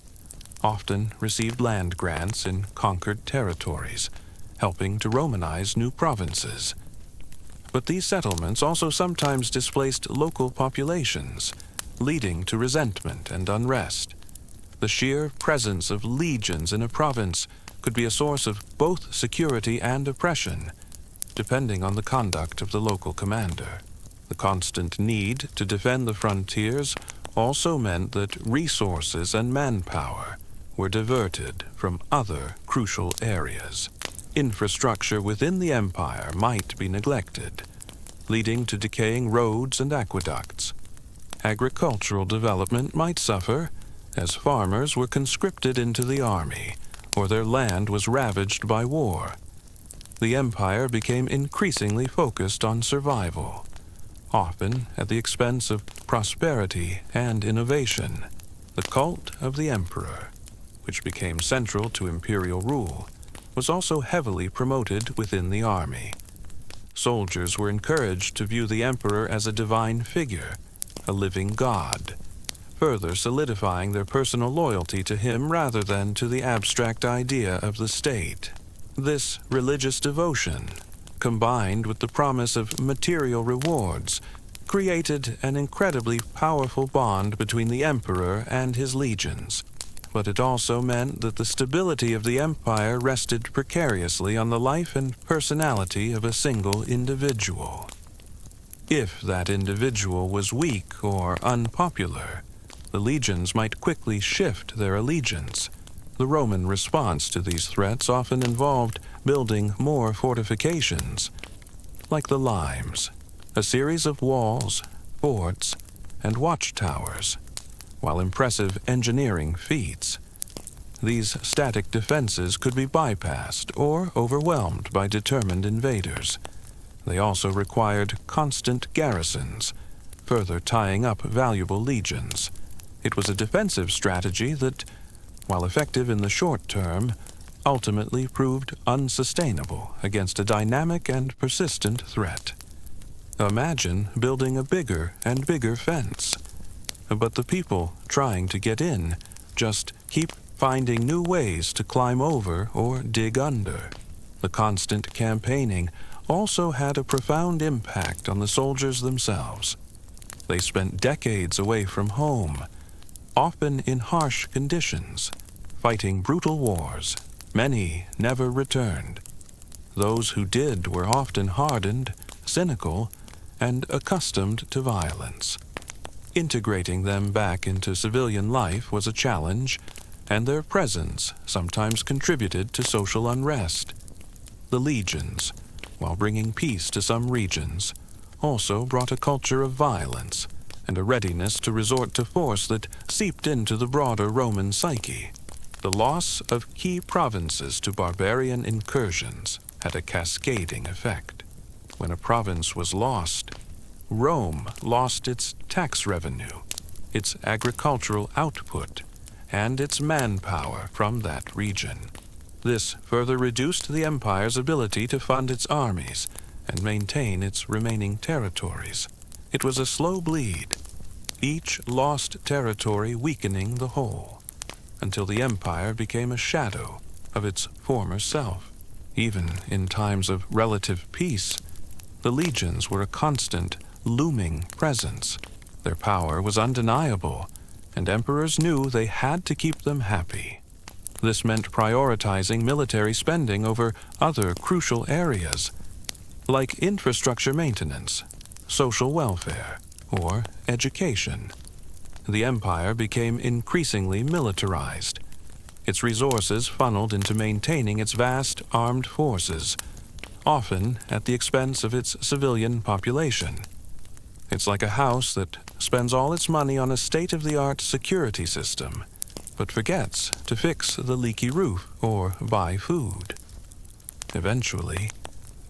often received land grants in conquered territories, helping to Romanize new provinces. But these settlements also sometimes displaced local populations, leading to resentment and unrest. The sheer presence of legions in a province could be a source of both security and oppression, depending on the conduct of the local commander. The constant need to defend the frontiers also meant that resources and manpower were diverted from other crucial areas. Infrastructure within the empire might be neglected, leading to decaying roads and aqueducts. Agricultural development might suffer, as farmers were conscripted into the army, or their land was ravaged by war. The empire became increasingly focused on survival, often at the expense of prosperity and innovation. The cult of the emperor, which became central to imperial rule, was also heavily promoted within the army. Soldiers were encouraged to view the emperor as a divine figure, a living god, further solidifying their personal loyalty to him rather than to the abstract idea of the state. This religious devotion, combined with the promise of material rewards, created an incredibly powerful bond between the emperor and his legions. But it also meant that the stability of the empire rested precariously on the life and personality of a single individual. If that individual was weak or unpopular, the legions might quickly shift their allegiance. The Roman response to these threats often involved building more fortifications, like the limes, a series of walls, forts, and watchtowers. While impressive engineering feats, these static defenses could be bypassed or overwhelmed by determined invaders. They also required constant garrisons, further tying up valuable legions. It was a defensive strategy that, while effective in the short term, ultimately proved unsustainable against a dynamic and persistent threat. Imagine building a bigger and bigger fence, but the people trying to get in just keep finding new ways to climb over or dig under. The constant campaigning also had a profound impact on the soldiers themselves. They spent decades away from home, often in harsh conditions, fighting brutal wars. Many never returned. Those who did were often hardened, cynical, and accustomed to violence. Integrating them back into civilian life was a challenge, and their presence sometimes contributed to social unrest. The legions, while bringing peace to some regions, also brought a culture of violence and a readiness to resort to force that seeped into the broader Roman psyche. The loss of key provinces to barbarian incursions had a cascading effect. When a province was lost, Rome lost its tax revenue, its agricultural output, and its manpower from that region. This further reduced the empire's ability to fund its armies and maintain its remaining territories. It was a slow bleed, each lost territory weakening the whole, until the empire became a shadow of its former self. Even in times of relative peace, the legions were a constant, looming presence. Their power was undeniable, and emperors knew they had to keep them happy. This meant prioritizing military spending over other crucial areas, like infrastructure maintenance, social welfare, or education. The empire became increasingly militarized, its resources funneled into maintaining its vast armed forces, often at the expense of its civilian population. It's like a house that spends all its money on a state-of-the-art security system, but forgets to fix the leaky roof or buy food. Eventually,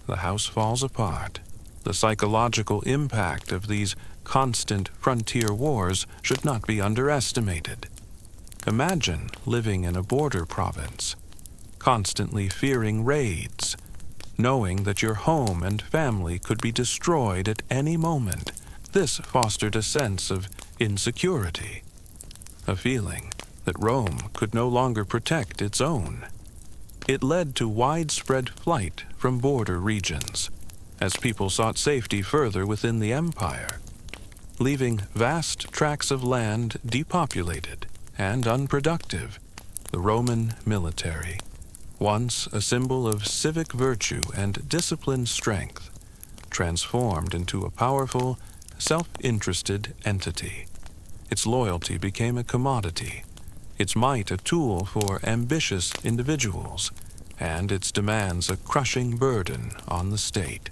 the house falls apart. The psychological impact of these constant frontier wars should not be underestimated. Imagine living in a border province, constantly fearing raids, knowing that your home and family could be destroyed at any moment. This fostered a sense of insecurity, a feeling that Rome could no longer protect its own. It led to widespread flight from border regions, as people sought safety further within the empire, leaving vast tracts of land depopulated and unproductive. The Roman military, once a symbol of civic virtue and disciplined strength, transformed into a powerful, self-interested entity. Its loyalty became a commodity, its might a tool for ambitious individuals, and its demands a crushing burden on the state.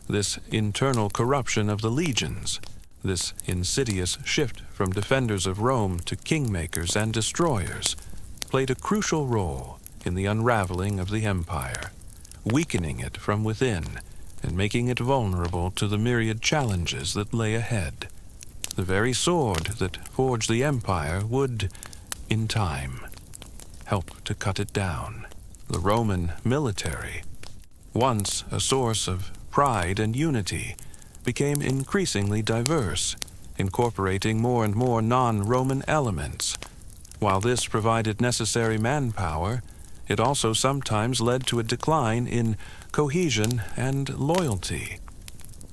This internal corruption of the legions, this insidious shift from defenders of Rome to kingmakers and destroyers, played a crucial role in the unraveling of the empire, weakening it from within and making it vulnerable to the myriad challenges that lay ahead. The very sword that forged the empire would, in time, help to cut it down. The Roman military, once a source of pride and unity, became increasingly diverse, incorporating more and more non-Roman elements. While this provided necessary manpower, it also sometimes led to a decline in cohesion and loyalty.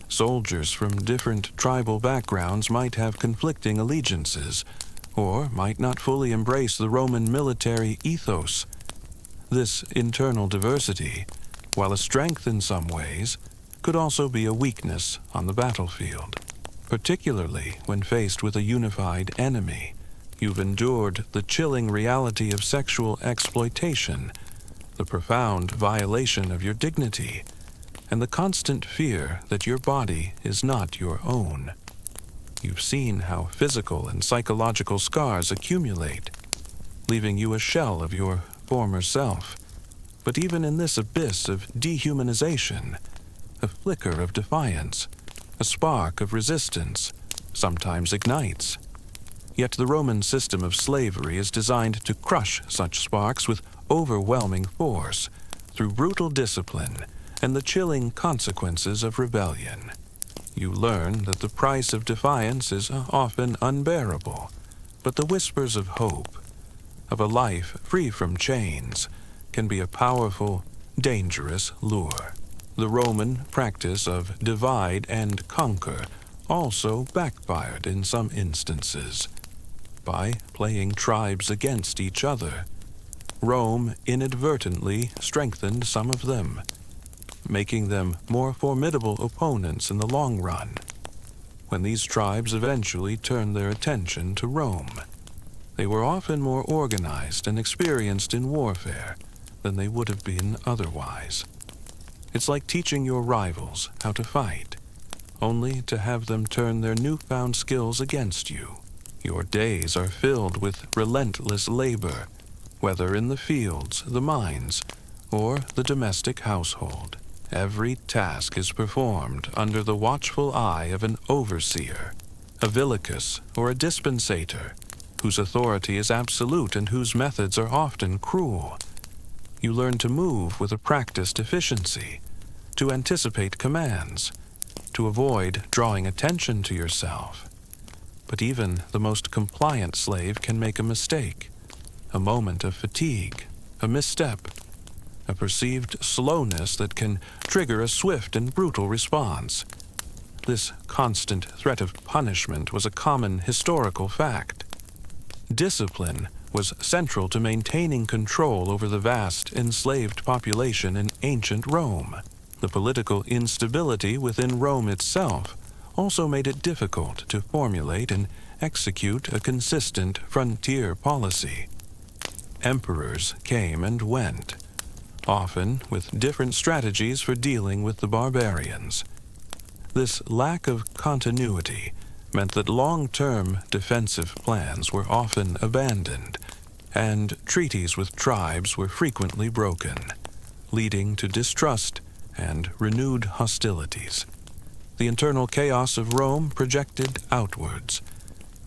Soldiers from different tribal backgrounds might have conflicting allegiances, or might not fully embrace the Roman military ethos. This internal diversity, while a strength in some ways, could also be a weakness on the battlefield, particularly when faced with a unified enemy. You've endured the chilling reality of sexual exploitation, the profound violation of your dignity, and the constant fear that your body is not your own. You've seen how physical and psychological scars accumulate, leaving you a shell of your former self. But even in this abyss of dehumanization, a flicker of defiance, a spark of resistance, sometimes ignites. Yet the Roman system of slavery is designed to crush such sparks with overwhelming force through brutal discipline and the chilling consequences of rebellion. You learn that the price of defiance is often unbearable, but the whispers of hope, of a life free from chains, can be a powerful, dangerous lure. The Roman practice of divide and conquer also backfired in some instances. By playing tribes against each other, Rome inadvertently strengthened some of them, making them more formidable opponents in the long run. When these tribes eventually turned their attention to Rome, they were often more organized and experienced in warfare than they would have been otherwise. It's like teaching your rivals how to fight, only to have them turn their newfound skills against you. Your days are filled with relentless labor, whether in the fields, the mines, or the domestic household. Every task is performed under the watchful eye of an overseer, a villicus or a dispensator, whose authority is absolute and whose methods are often cruel. You learn to move with a practiced efficiency, to anticipate commands, to avoid drawing attention to yourself. But even the most compliant slave can make a mistake, a moment of fatigue, a misstep, a perceived slowness that can trigger a swift and brutal response. This constant threat of punishment was a common historical fact. Discipline was central to maintaining control over the vast enslaved population in ancient Rome. The political instability within Rome itself also made it difficult to formulate and execute a consistent frontier policy. Emperors came and went, often with different strategies for dealing with the barbarians. This lack of continuity meant that long-term defensive plans were often abandoned, and treaties with tribes were frequently broken, leading to distrust and renewed hostilities. The internal chaos of Rome projected outwards,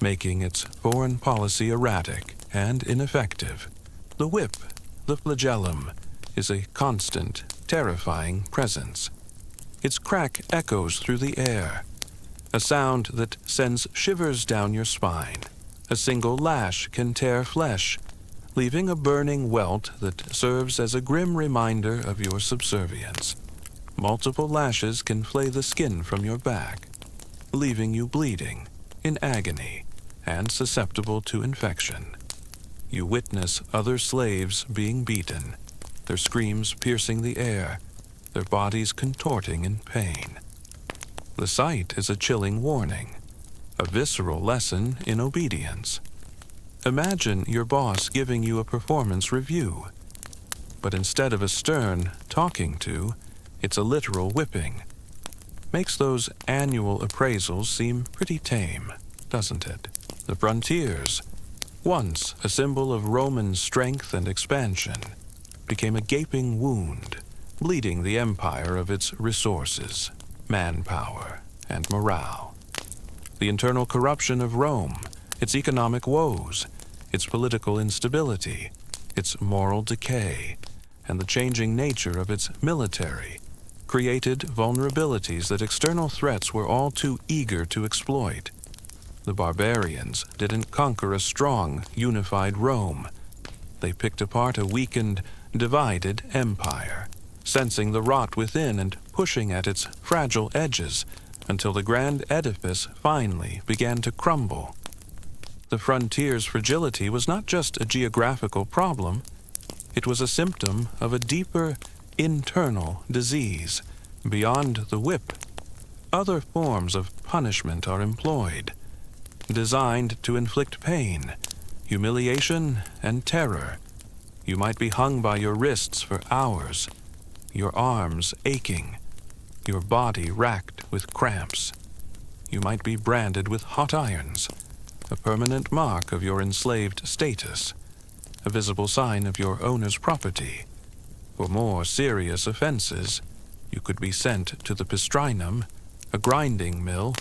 making its foreign policy erratic and ineffective. The whip, the flagellum, is a constant, terrifying presence. Its crack echoes through the air, a sound that sends shivers down your spine. A single lash can tear flesh, leaving a burning welt that serves as a grim reminder of your subservience. Multiple lashes can flay the skin from your back, leaving you bleeding, in agony, and susceptible to infection. You witness other slaves being beaten, their screams piercing the air, their bodies contorting in pain. The sight is a chilling warning, a visceral lesson in obedience. Imagine your boss giving you a performance review, but instead of a stern talking to, it's a literal whipping. Makes those annual appraisals seem pretty tame, doesn't it? The frontiers, once a symbol of Roman strength and expansion, became a gaping wound, bleeding the empire of its resources, manpower, and morale. The internal corruption of Rome, its economic woes, its political instability, its moral decay, and the changing nature of its military created vulnerabilities that external threats were all too eager to exploit. The barbarians didn't conquer a strong, unified Rome. They picked apart a weakened, divided empire, sensing the rot within and pushing at its fragile edges until the grand edifice finally began to crumble. The frontier's fragility was not just a geographical problem, it was a symptom of a deeper, internal disease. Beyond the whip, other forms of punishment are employed, designed to inflict pain, humiliation, and terror. You might be hung by your wrists for hours, your arms aching, your body racked with cramps. You might be branded with hot irons, a permanent mark of your enslaved status, a visible sign of your owner's property. For more serious offenses, you could be sent to the pistrinum, a grinding mill,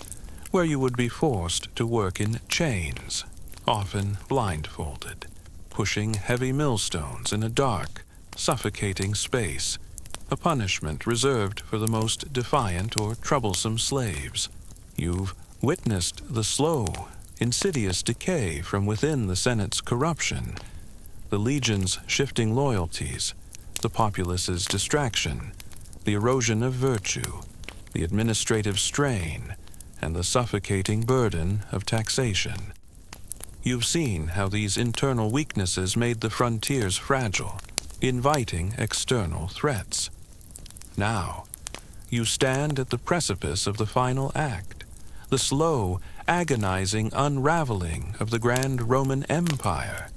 where you would be forced to work in chains, often blindfolded, pushing heavy millstones in a dark, suffocating space, a punishment reserved for the most defiant or troublesome slaves. You've witnessed the slow, insidious decay from within the Senate's corruption, the legion's shifting loyalties, the populace's distraction, the erosion of virtue, the administrative strain, and the suffocating burden of taxation. You've seen how these internal weaknesses made the frontiers fragile, inviting external threats. Now, you stand at the precipice of the final act, the slow, agonizing unraveling of the grand Roman Empire.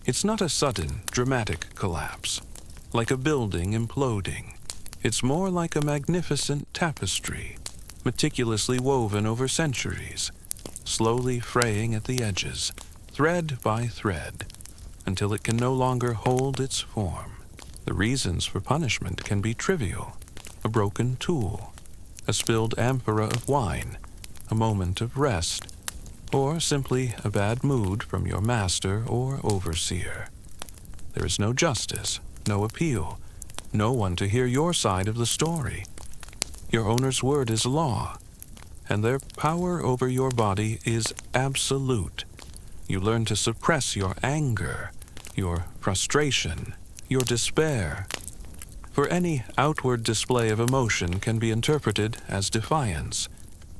It's not a sudden, dramatic collapse, like a building imploding. It's more like a magnificent tapestry, meticulously woven over centuries, slowly fraying at the edges, thread by thread, until it can no longer hold its form. The reasons for punishment can be trivial: a broken tool, a spilled amphora of wine, a moment of rest, or simply a bad mood from your master or overseer. There is no justice, no appeal, no one to hear your side of the story. Your owner's word is law, and their power over your body is absolute. You learn to suppress your anger, your frustration, your despair. For any outward display of emotion can be interpreted as defiance,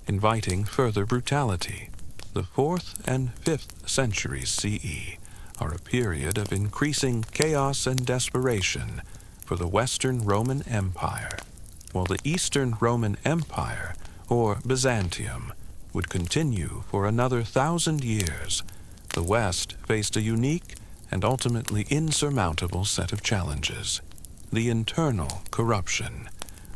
inviting further brutality. The 4th and 5th centuries CE are a period of increasing chaos and desperation for the Western Roman Empire. While the Eastern Roman Empire or Byzantium, would continue for another 1,000 years, the West faced a unique and ultimately insurmountable set of challenges. The internal corruption,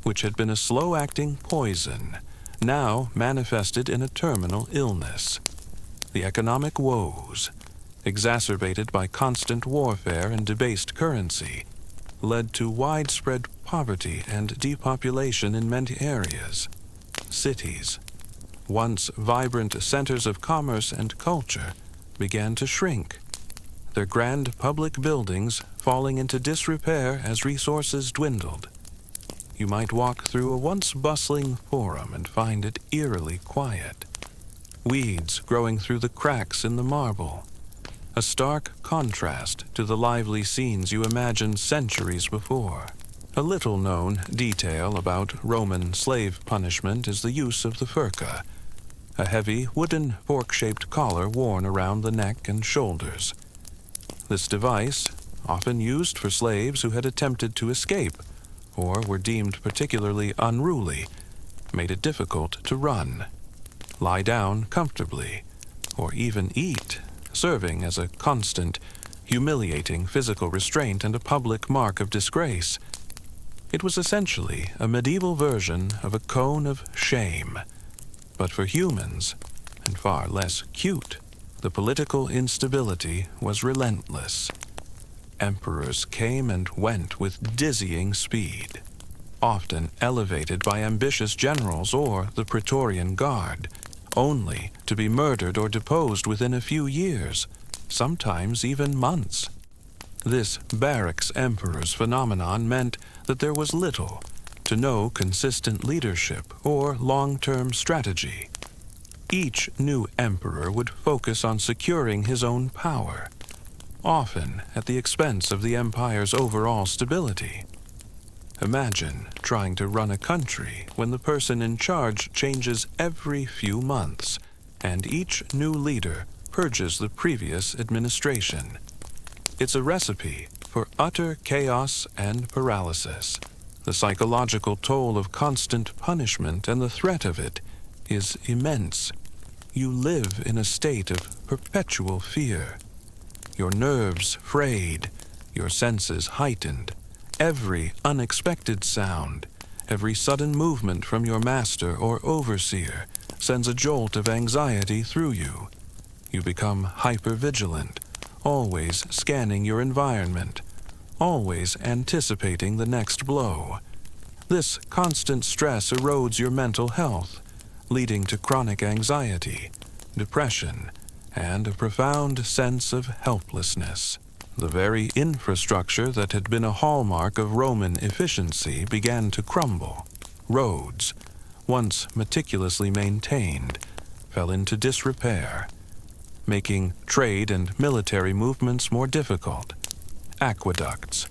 which had been a slow-acting poison, now manifested in a terminal illness. The economic woes, exacerbated by constant warfare and debased currency, led to widespread poverty and depopulation in many areas. Cities, once vibrant centers of commerce and culture, began to shrink, their grand public buildings falling into disrepair as resources dwindled. You might walk through a once bustling forum and find it eerily quiet. Weeds growing through the cracks in the marble, a stark contrast to the lively scenes you imagined centuries before. A little-known detail about Roman slave punishment is the use of the furca, a heavy wooden fork-shaped collar worn around the neck and shoulders. This device, often used for slaves who had attempted to escape or were deemed particularly unruly, made it difficult to run, lie down comfortably, or even eat, serving as a constant, humiliating physical restraint and a public mark of disgrace. It was essentially a medieval version of a cone of shame, but for humans, and far less cute. The political instability was relentless. Emperors came and went with dizzying speed, often elevated by ambitious generals or the Praetorian Guard, only to be murdered or deposed within a few years, sometimes even months. This barracks emperors phenomenon meant that there was little to no consistent leadership or long-term strategy. Each new emperor would focus on securing his own power, often at the expense of the empire's overall stability. Imagine trying to run a country when the person in charge changes every few months, and each new leader purges the previous administration. It's a recipe for utter chaos and paralysis. The psychological toll of constant punishment and the threat of it is immense. You live in a state of perpetual fear. Your nerves frayed, your senses heightened. Every unexpected sound, every sudden movement from your master or overseer sends a jolt of anxiety through you. You become hypervigilant, always scanning your environment, always anticipating the next blow. This constant stress erodes your mental health, leading to chronic anxiety, depression, and a profound sense of helplessness. The very infrastructure that had been a hallmark of Roman efficiency began to crumble. Roads, once meticulously maintained, fell into disrepair, making trade and military movements more difficult. Aqueducts,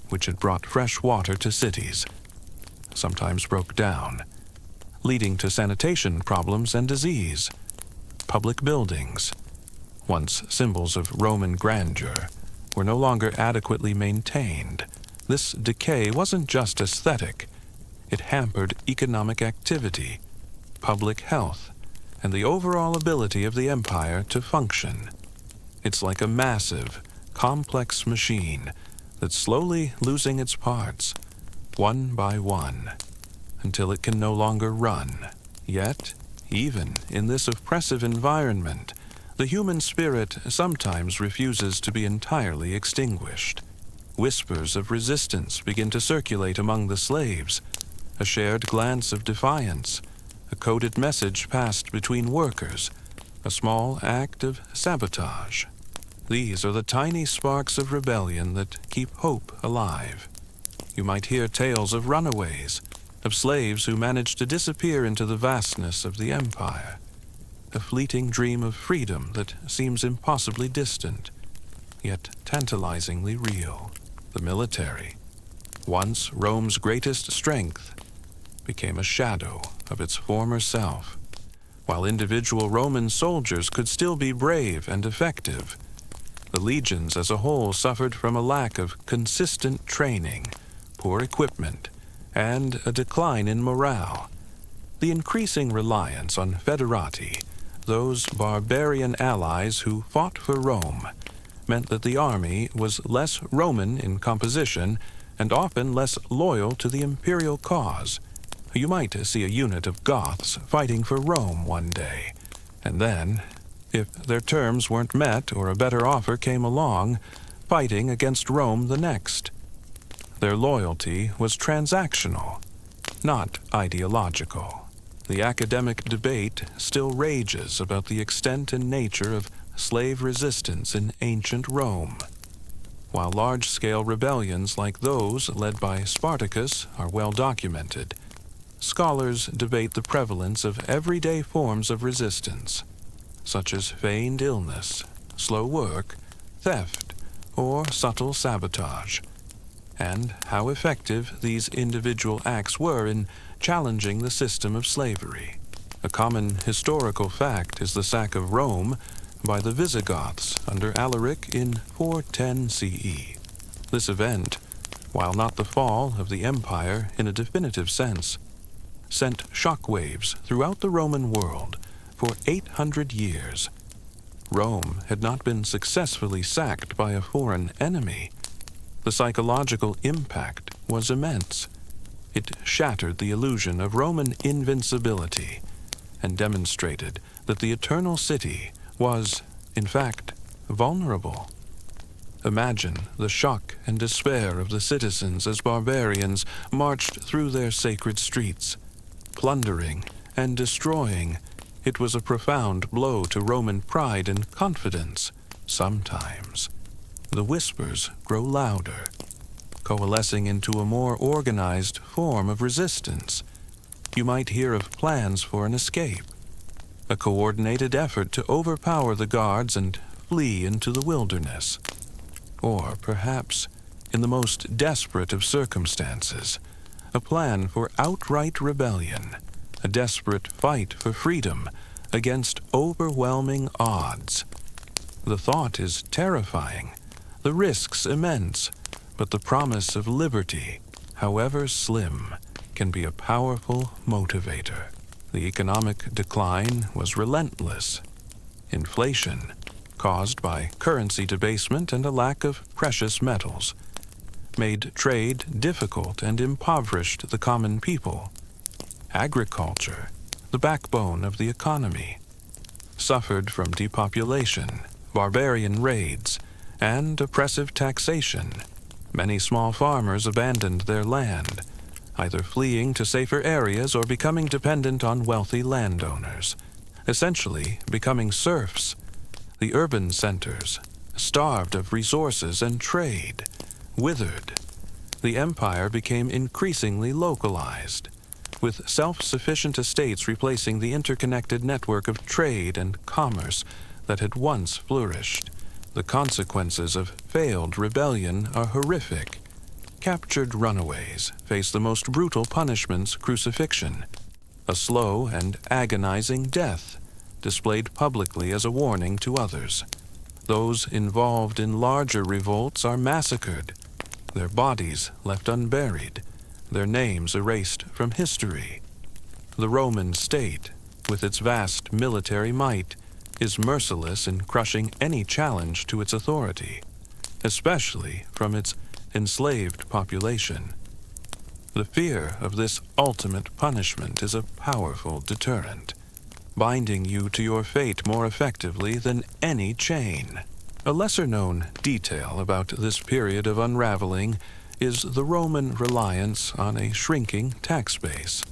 which had brought fresh water to cities, sometimes broke down, leading to sanitation problems and disease. Public buildings, once symbols of Roman grandeur, were no longer adequately maintained. This decay wasn't just aesthetic. It hampered economic activity, public health, and the overall ability of the empire to function. It's like a massive, complex machine that's slowly losing its parts, one by one, until it can no longer run. Yet, even in this oppressive environment, the human spirit sometimes refuses to be entirely extinguished. Whispers of resistance begin to circulate among the slaves, a shared glance of defiance, a coded message passed between workers, a small act of sabotage. These are the tiny sparks of rebellion that keep hope alive. You might hear tales of runaways, of slaves who managed to disappear into the vastness of the empire. A fleeting dream of freedom that seems impossibly distant, yet tantalizingly real. The military, once Rome's greatest strength, became a shadow of its former self. While individual Roman soldiers could still be brave and effective, the legions as a whole suffered from a lack of consistent training, poor equipment, and a decline in morale. The increasing reliance on federati, those barbarian allies who fought for Rome, meant that the army was less Roman in composition and often less loyal to the imperial cause. You might see a unit of Goths fighting for Rome one day, and then, if their terms weren't met or a better offer came along, fighting against Rome the next. Their loyalty was transactional, not ideological. The academic debate still rages about the extent and nature of slave resistance in ancient Rome. While large-scale rebellions like those led by Spartacus are well documented, scholars debate the prevalence of everyday forms of resistance, such as feigned illness, slow work, theft, or subtle sabotage, and how effective these individual acts were in challenging the system of slavery. A common historical fact is the sack of Rome by the Visigoths under Alaric in 410 CE. This event, while not the fall of the empire in a definitive sense, sent shockwaves throughout the Roman world for 800 years. Rome had not been successfully sacked by a foreign enemy. The psychological impact was immense. It shattered the illusion of Roman invincibility and demonstrated that the eternal city was, in fact, vulnerable. Imagine the shock and despair of the citizens as barbarians marched through their sacred streets, plundering and destroying. It was a profound blow to Roman pride and confidence. Sometimes the whispers grow louder, coalescing into a more organized form of resistance. You might hear of plans for an escape, a coordinated effort to overpower the guards and flee into the wilderness. Or perhaps, in the most desperate of circumstances, a plan for outright rebellion, a desperate fight for freedom against overwhelming odds. The thought is terrifying, the risks immense, but the promise of liberty, however slim, can be a powerful motivator. The economic decline was relentless. Inflation, caused by currency debasement and a lack of precious metals, made trade difficult and impoverished the common people. Agriculture, the backbone of the economy, suffered from depopulation, barbarian raids, and oppressive taxation. Many small farmers abandoned their land, either fleeing to safer areas or becoming dependent on wealthy landowners, essentially becoming serfs. The urban centers, starved of resources and trade, withered. The empire became increasingly localized, with self-sufficient estates replacing the interconnected network of trade and commerce that had once flourished. The consequences of failed rebellion are horrific. Captured runaways face the most brutal punishments: crucifixion, a slow and agonizing death, displayed publicly as a warning to others. Those involved in larger revolts are massacred, their bodies left unburied, their names erased from history. The Roman state, with its vast military might, is merciless in crushing any challenge to its authority, especially from its enslaved population. The fear of this ultimate punishment is a powerful deterrent, binding you to your fate more effectively than any chain. A lesser-known detail about this period of unraveling is the Roman reliance on a shrinking tax base.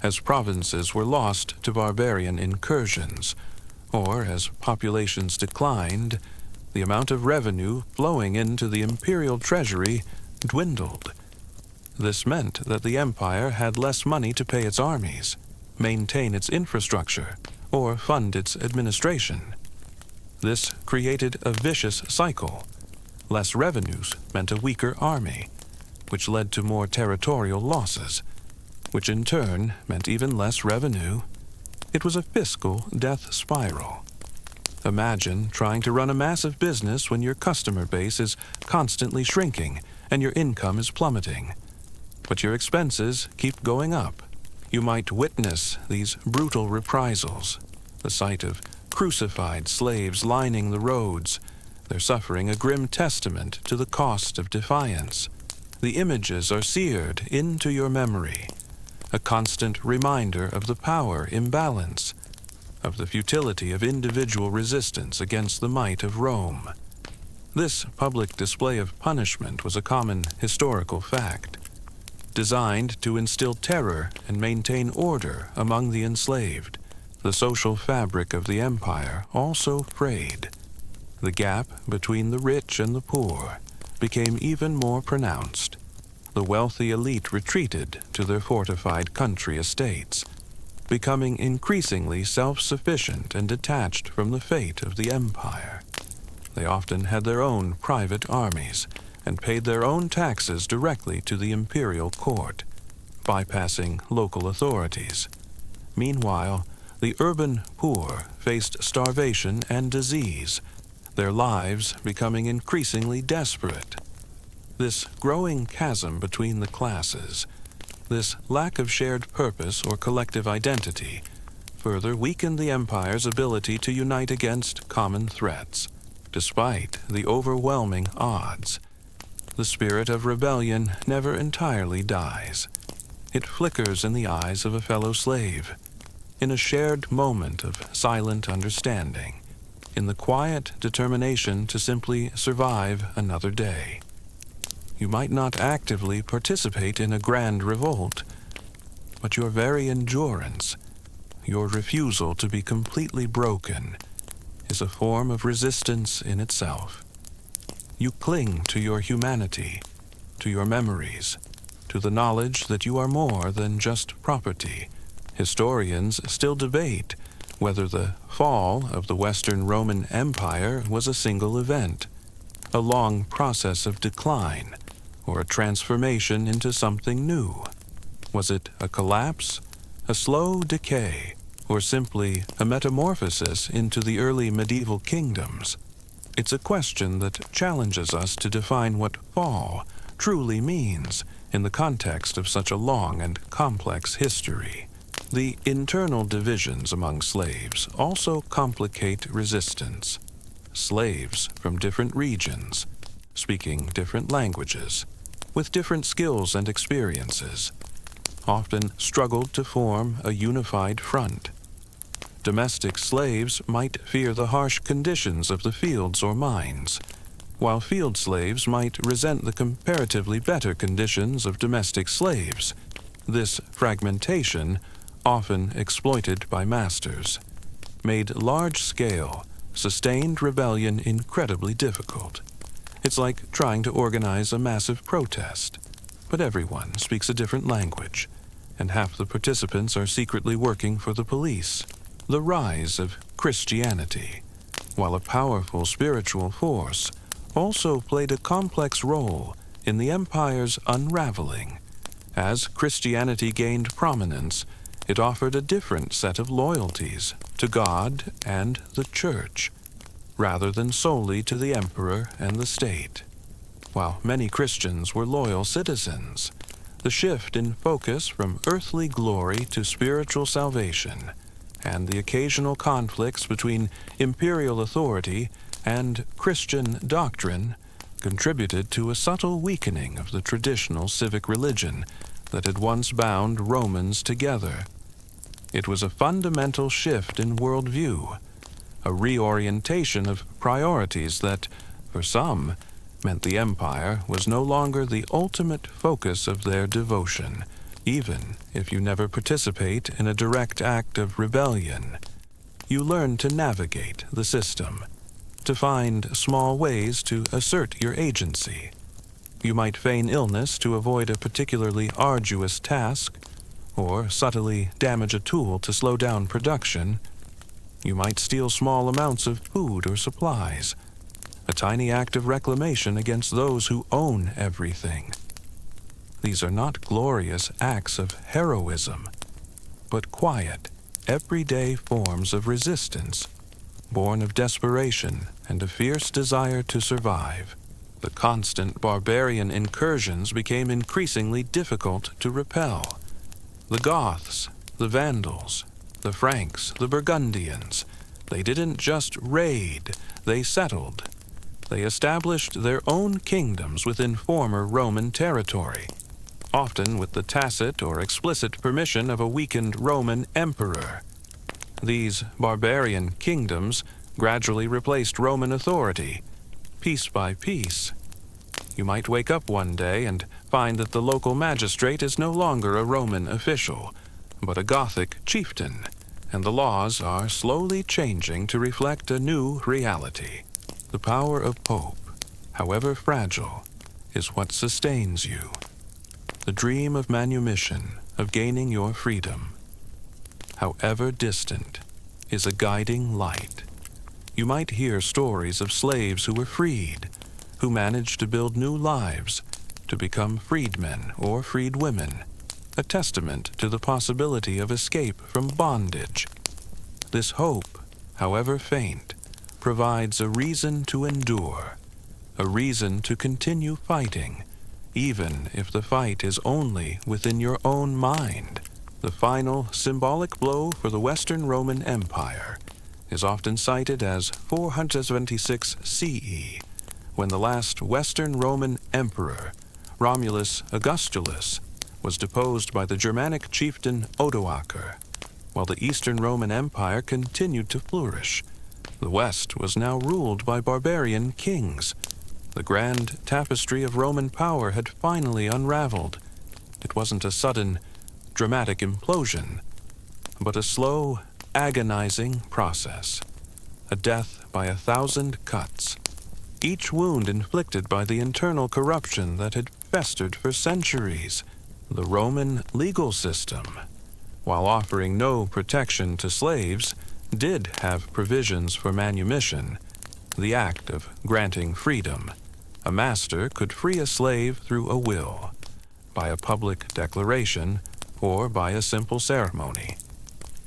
As provinces were lost to barbarian incursions, or as populations declined, the amount of revenue flowing into the imperial treasury dwindled. This meant that the empire had less money to pay its armies, maintain its infrastructure, or fund its administration. This created a vicious cycle. Less revenues meant a weaker army, which led to more territorial losses, which in turn meant even less revenue. It was a fiscal death spiral. Imagine trying to run a massive business when your customer base is constantly shrinking and your income is plummeting, but your expenses keep going up. You might witness these brutal reprisals, the sight of crucified slaves lining the roads, their suffering a grim testament to the cost of defiance. The images are seared into your memory, a constant reminder of the power imbalance, of the futility of individual resistance against the might of Rome. This public display of punishment was a common historical fact, designed to instill terror and maintain order among the enslaved. The social fabric of the empire also frayed. The gap between the rich and the poor became even more pronounced. The wealthy elite retreated to their fortified country estates, becoming increasingly self-sufficient and detached from the fate of the empire. They often had their own private armies and paid their own taxes directly to the imperial court, bypassing local authorities. Meanwhile, the urban poor faced starvation and disease, their lives becoming increasingly desperate. This growing chasm between the classes, this lack of shared purpose or collective identity, further weakened the empire's ability to unite against common threats. Despite the overwhelming odds, the spirit of rebellion never entirely dies. It flickers in the eyes of a fellow slave, in a shared moment of silent understanding, in the quiet determination to simply survive another day. You might not actively participate in a grand revolt, but your very endurance, your refusal to be completely broken, is a form of resistance in itself. You cling to your humanity, to your memories, to the knowledge that you are more than just property. Historians still debate whether the fall of the Western Roman Empire was a single event, a long process of decline, or a transformation into something new. Was it a collapse, a slow decay, or simply a metamorphosis into the early medieval kingdoms? It's a question that challenges us to define what fall truly means in the context of such a long and complex history. The internal divisions among slaves also complicate resistance. Slaves from different regions, speaking different languages, with different skills and experiences, often struggled to form a unified front. Domestic slaves might fear the harsh conditions of the fields or mines, while field slaves might resent the comparatively better conditions of domestic slaves. This fragmentation, often exploited by masters, made large-scale, sustained rebellion incredibly difficult. It's like trying to organize a massive protest, but everyone speaks a different language, and half the participants are secretly working for the police. The rise of Christianity, while a powerful spiritual force, also played a complex role in the empire's unraveling. As Christianity gained prominence, it offered a different set of loyalties to God and the Church, rather than solely to the emperor and the state. While many Christians were loyal citizens, the shift in focus from earthly glory to spiritual salvation, and the occasional conflicts between imperial authority and Christian doctrine, contributed to a subtle weakening of the traditional civic religion that had once bound Romans together. It was a fundamental shift in worldview, a reorientation of priorities that, for some, meant the empire was no longer the ultimate focus of their devotion, even if you never participate in a direct act of rebellion. You learn to navigate the system, to find small ways to assert your agency. You might feign illness to avoid a particularly arduous task, or subtly damage a tool to slow down production. You might steal small amounts of food or supplies, a tiny act of reclamation against those who own everything. These are not glorious acts of heroism, but quiet, everyday forms of resistance, born of desperation and a fierce desire to survive. The constant barbarian incursions became increasingly difficult to repel. The Goths, the Vandals, the Franks, the Burgundians, they didn't just raid, they settled. They established their own kingdoms within former Roman territory, often with the tacit or explicit permission of a weakened Roman emperor. These barbarian kingdoms gradually replaced Roman authority, piece by piece. You might wake up one day and find that the local magistrate is no longer a Roman official, but a Gothic chieftain, and the laws are slowly changing to reflect a new reality. The power of hope, however fragile, is what sustains you. The dream of manumission, of gaining your freedom, however distant, is a guiding light. You might hear stories of slaves who were freed, who managed to build new lives, to become freedmen or freedwomen, a testament to the possibility of escape from bondage. This hope, however faint, provides a reason to endure, a reason to continue fighting, even if the fight is only within your own mind. The final symbolic blow for the Western Roman Empire is often cited as 476 CE, when the last Western Roman emperor, Romulus Augustulus, was deposed by the Germanic chieftain Odoacer. While the Eastern Roman Empire continued to flourish, the West was now ruled by barbarian kings. The grand tapestry of Roman power had finally unraveled. It wasn't a sudden, dramatic implosion, but a slow, agonizing process, a death by 1,000 cuts, each wound inflicted by the internal corruption that had festered for centuries. The Roman legal system, while offering no protection to slaves, did have provisions for manumission, the act of granting freedom. A master could free a slave through a will, by a public declaration, or by a simple ceremony.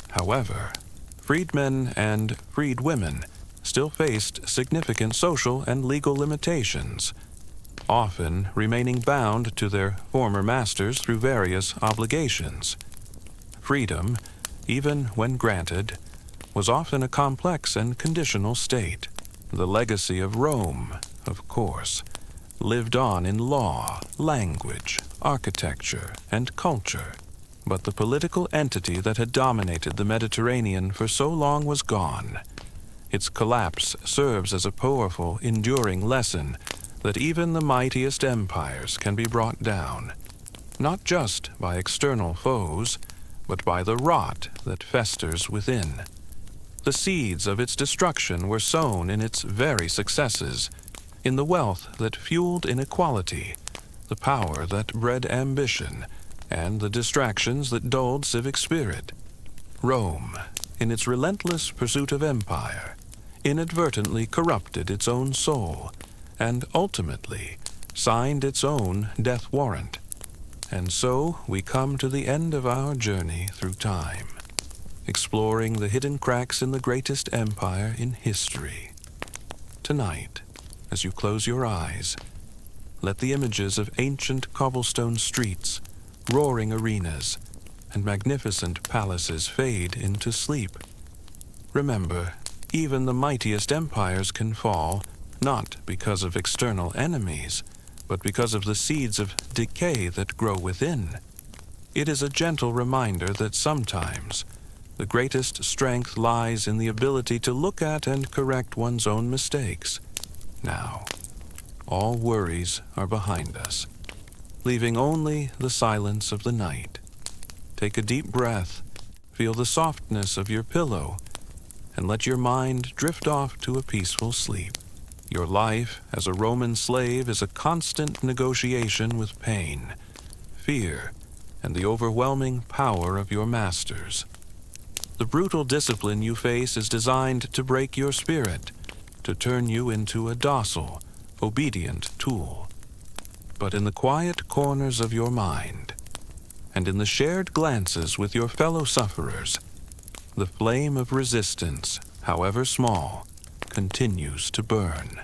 However, freedmen and freedwomen still faced significant social and legal limitations, often remaining bound to their former masters through various obligations. Freedom, even when granted, was often a complex and conditional state. The legacy of Rome, of course, lived on in law, language, architecture, and culture. But the political entity that had dominated the Mediterranean for so long was gone. Its collapse serves as a powerful, enduring lesson that even the mightiest empires can be brought down, not just by external foes, but by the rot that festers within. The seeds of its destruction were sown in its very successes, in the wealth that fueled inequality, the power that bred ambition, and the distractions that dulled civic spirit. Rome, in its relentless pursuit of empire, inadvertently corrupted its own soul, and ultimately signed its own death warrant. And so we come to the end of our journey through time, exploring the hidden cracks in the greatest empire in history. Tonight, as you close your eyes, let the images of ancient cobblestone streets, roaring arenas, and magnificent palaces fade into sleep. Remember, even the mightiest empires can fall, not because of external enemies, but because of the seeds of decay that grow within. It is a gentle reminder that sometimes the greatest strength lies in the ability to look at and correct one's own mistakes. Now, all worries are behind us, leaving only the silence of the night. Take a deep breath, feel the softness of your pillow, and let your mind drift off to a peaceful sleep. Your life as a Roman slave is a constant negotiation with pain, fear, and the overwhelming power of your masters. The brutal discipline you face is designed to break your spirit, to turn you into a docile, obedient tool. But in the quiet corners of your mind, and in the shared glances with your fellow sufferers, the flame of resistance, however small, continues to burn.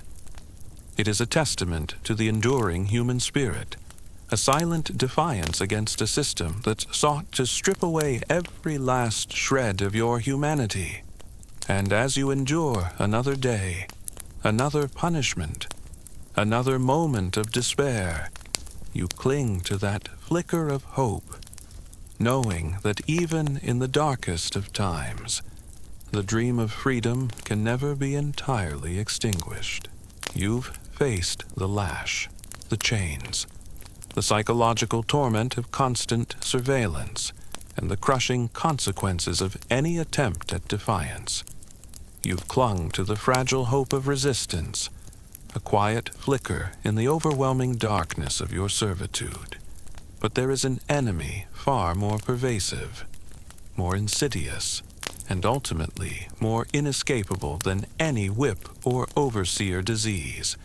It is a testament to the enduring human spirit, a silent defiance against a system that sought to strip away every last shred of your humanity. And as you endure another day, another punishment, another moment of despair, you cling to that flicker of hope, knowing that even in the darkest of times, the dream of freedom can never be entirely extinguished. You've faced the lash, the chains, the psychological torment of constant surveillance, and the crushing consequences of any attempt at defiance. You've clung to the fragile hope of resistance, a quiet flicker in the overwhelming darkness of your servitude. But there is an enemy far more pervasive, more insidious, and ultimately more inescapable than any whip or overseer disease.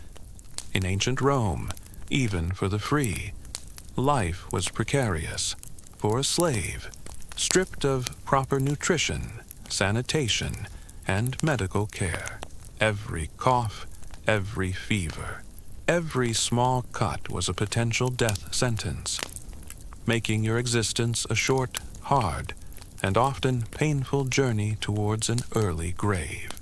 In ancient Rome, even for the free, life was precarious. For a slave, stripped of proper nutrition, sanitation, and medical care, every cough, every fever, every small cut was a potential death sentence, making your existence a short, hard, and often painful journey towards an early grave.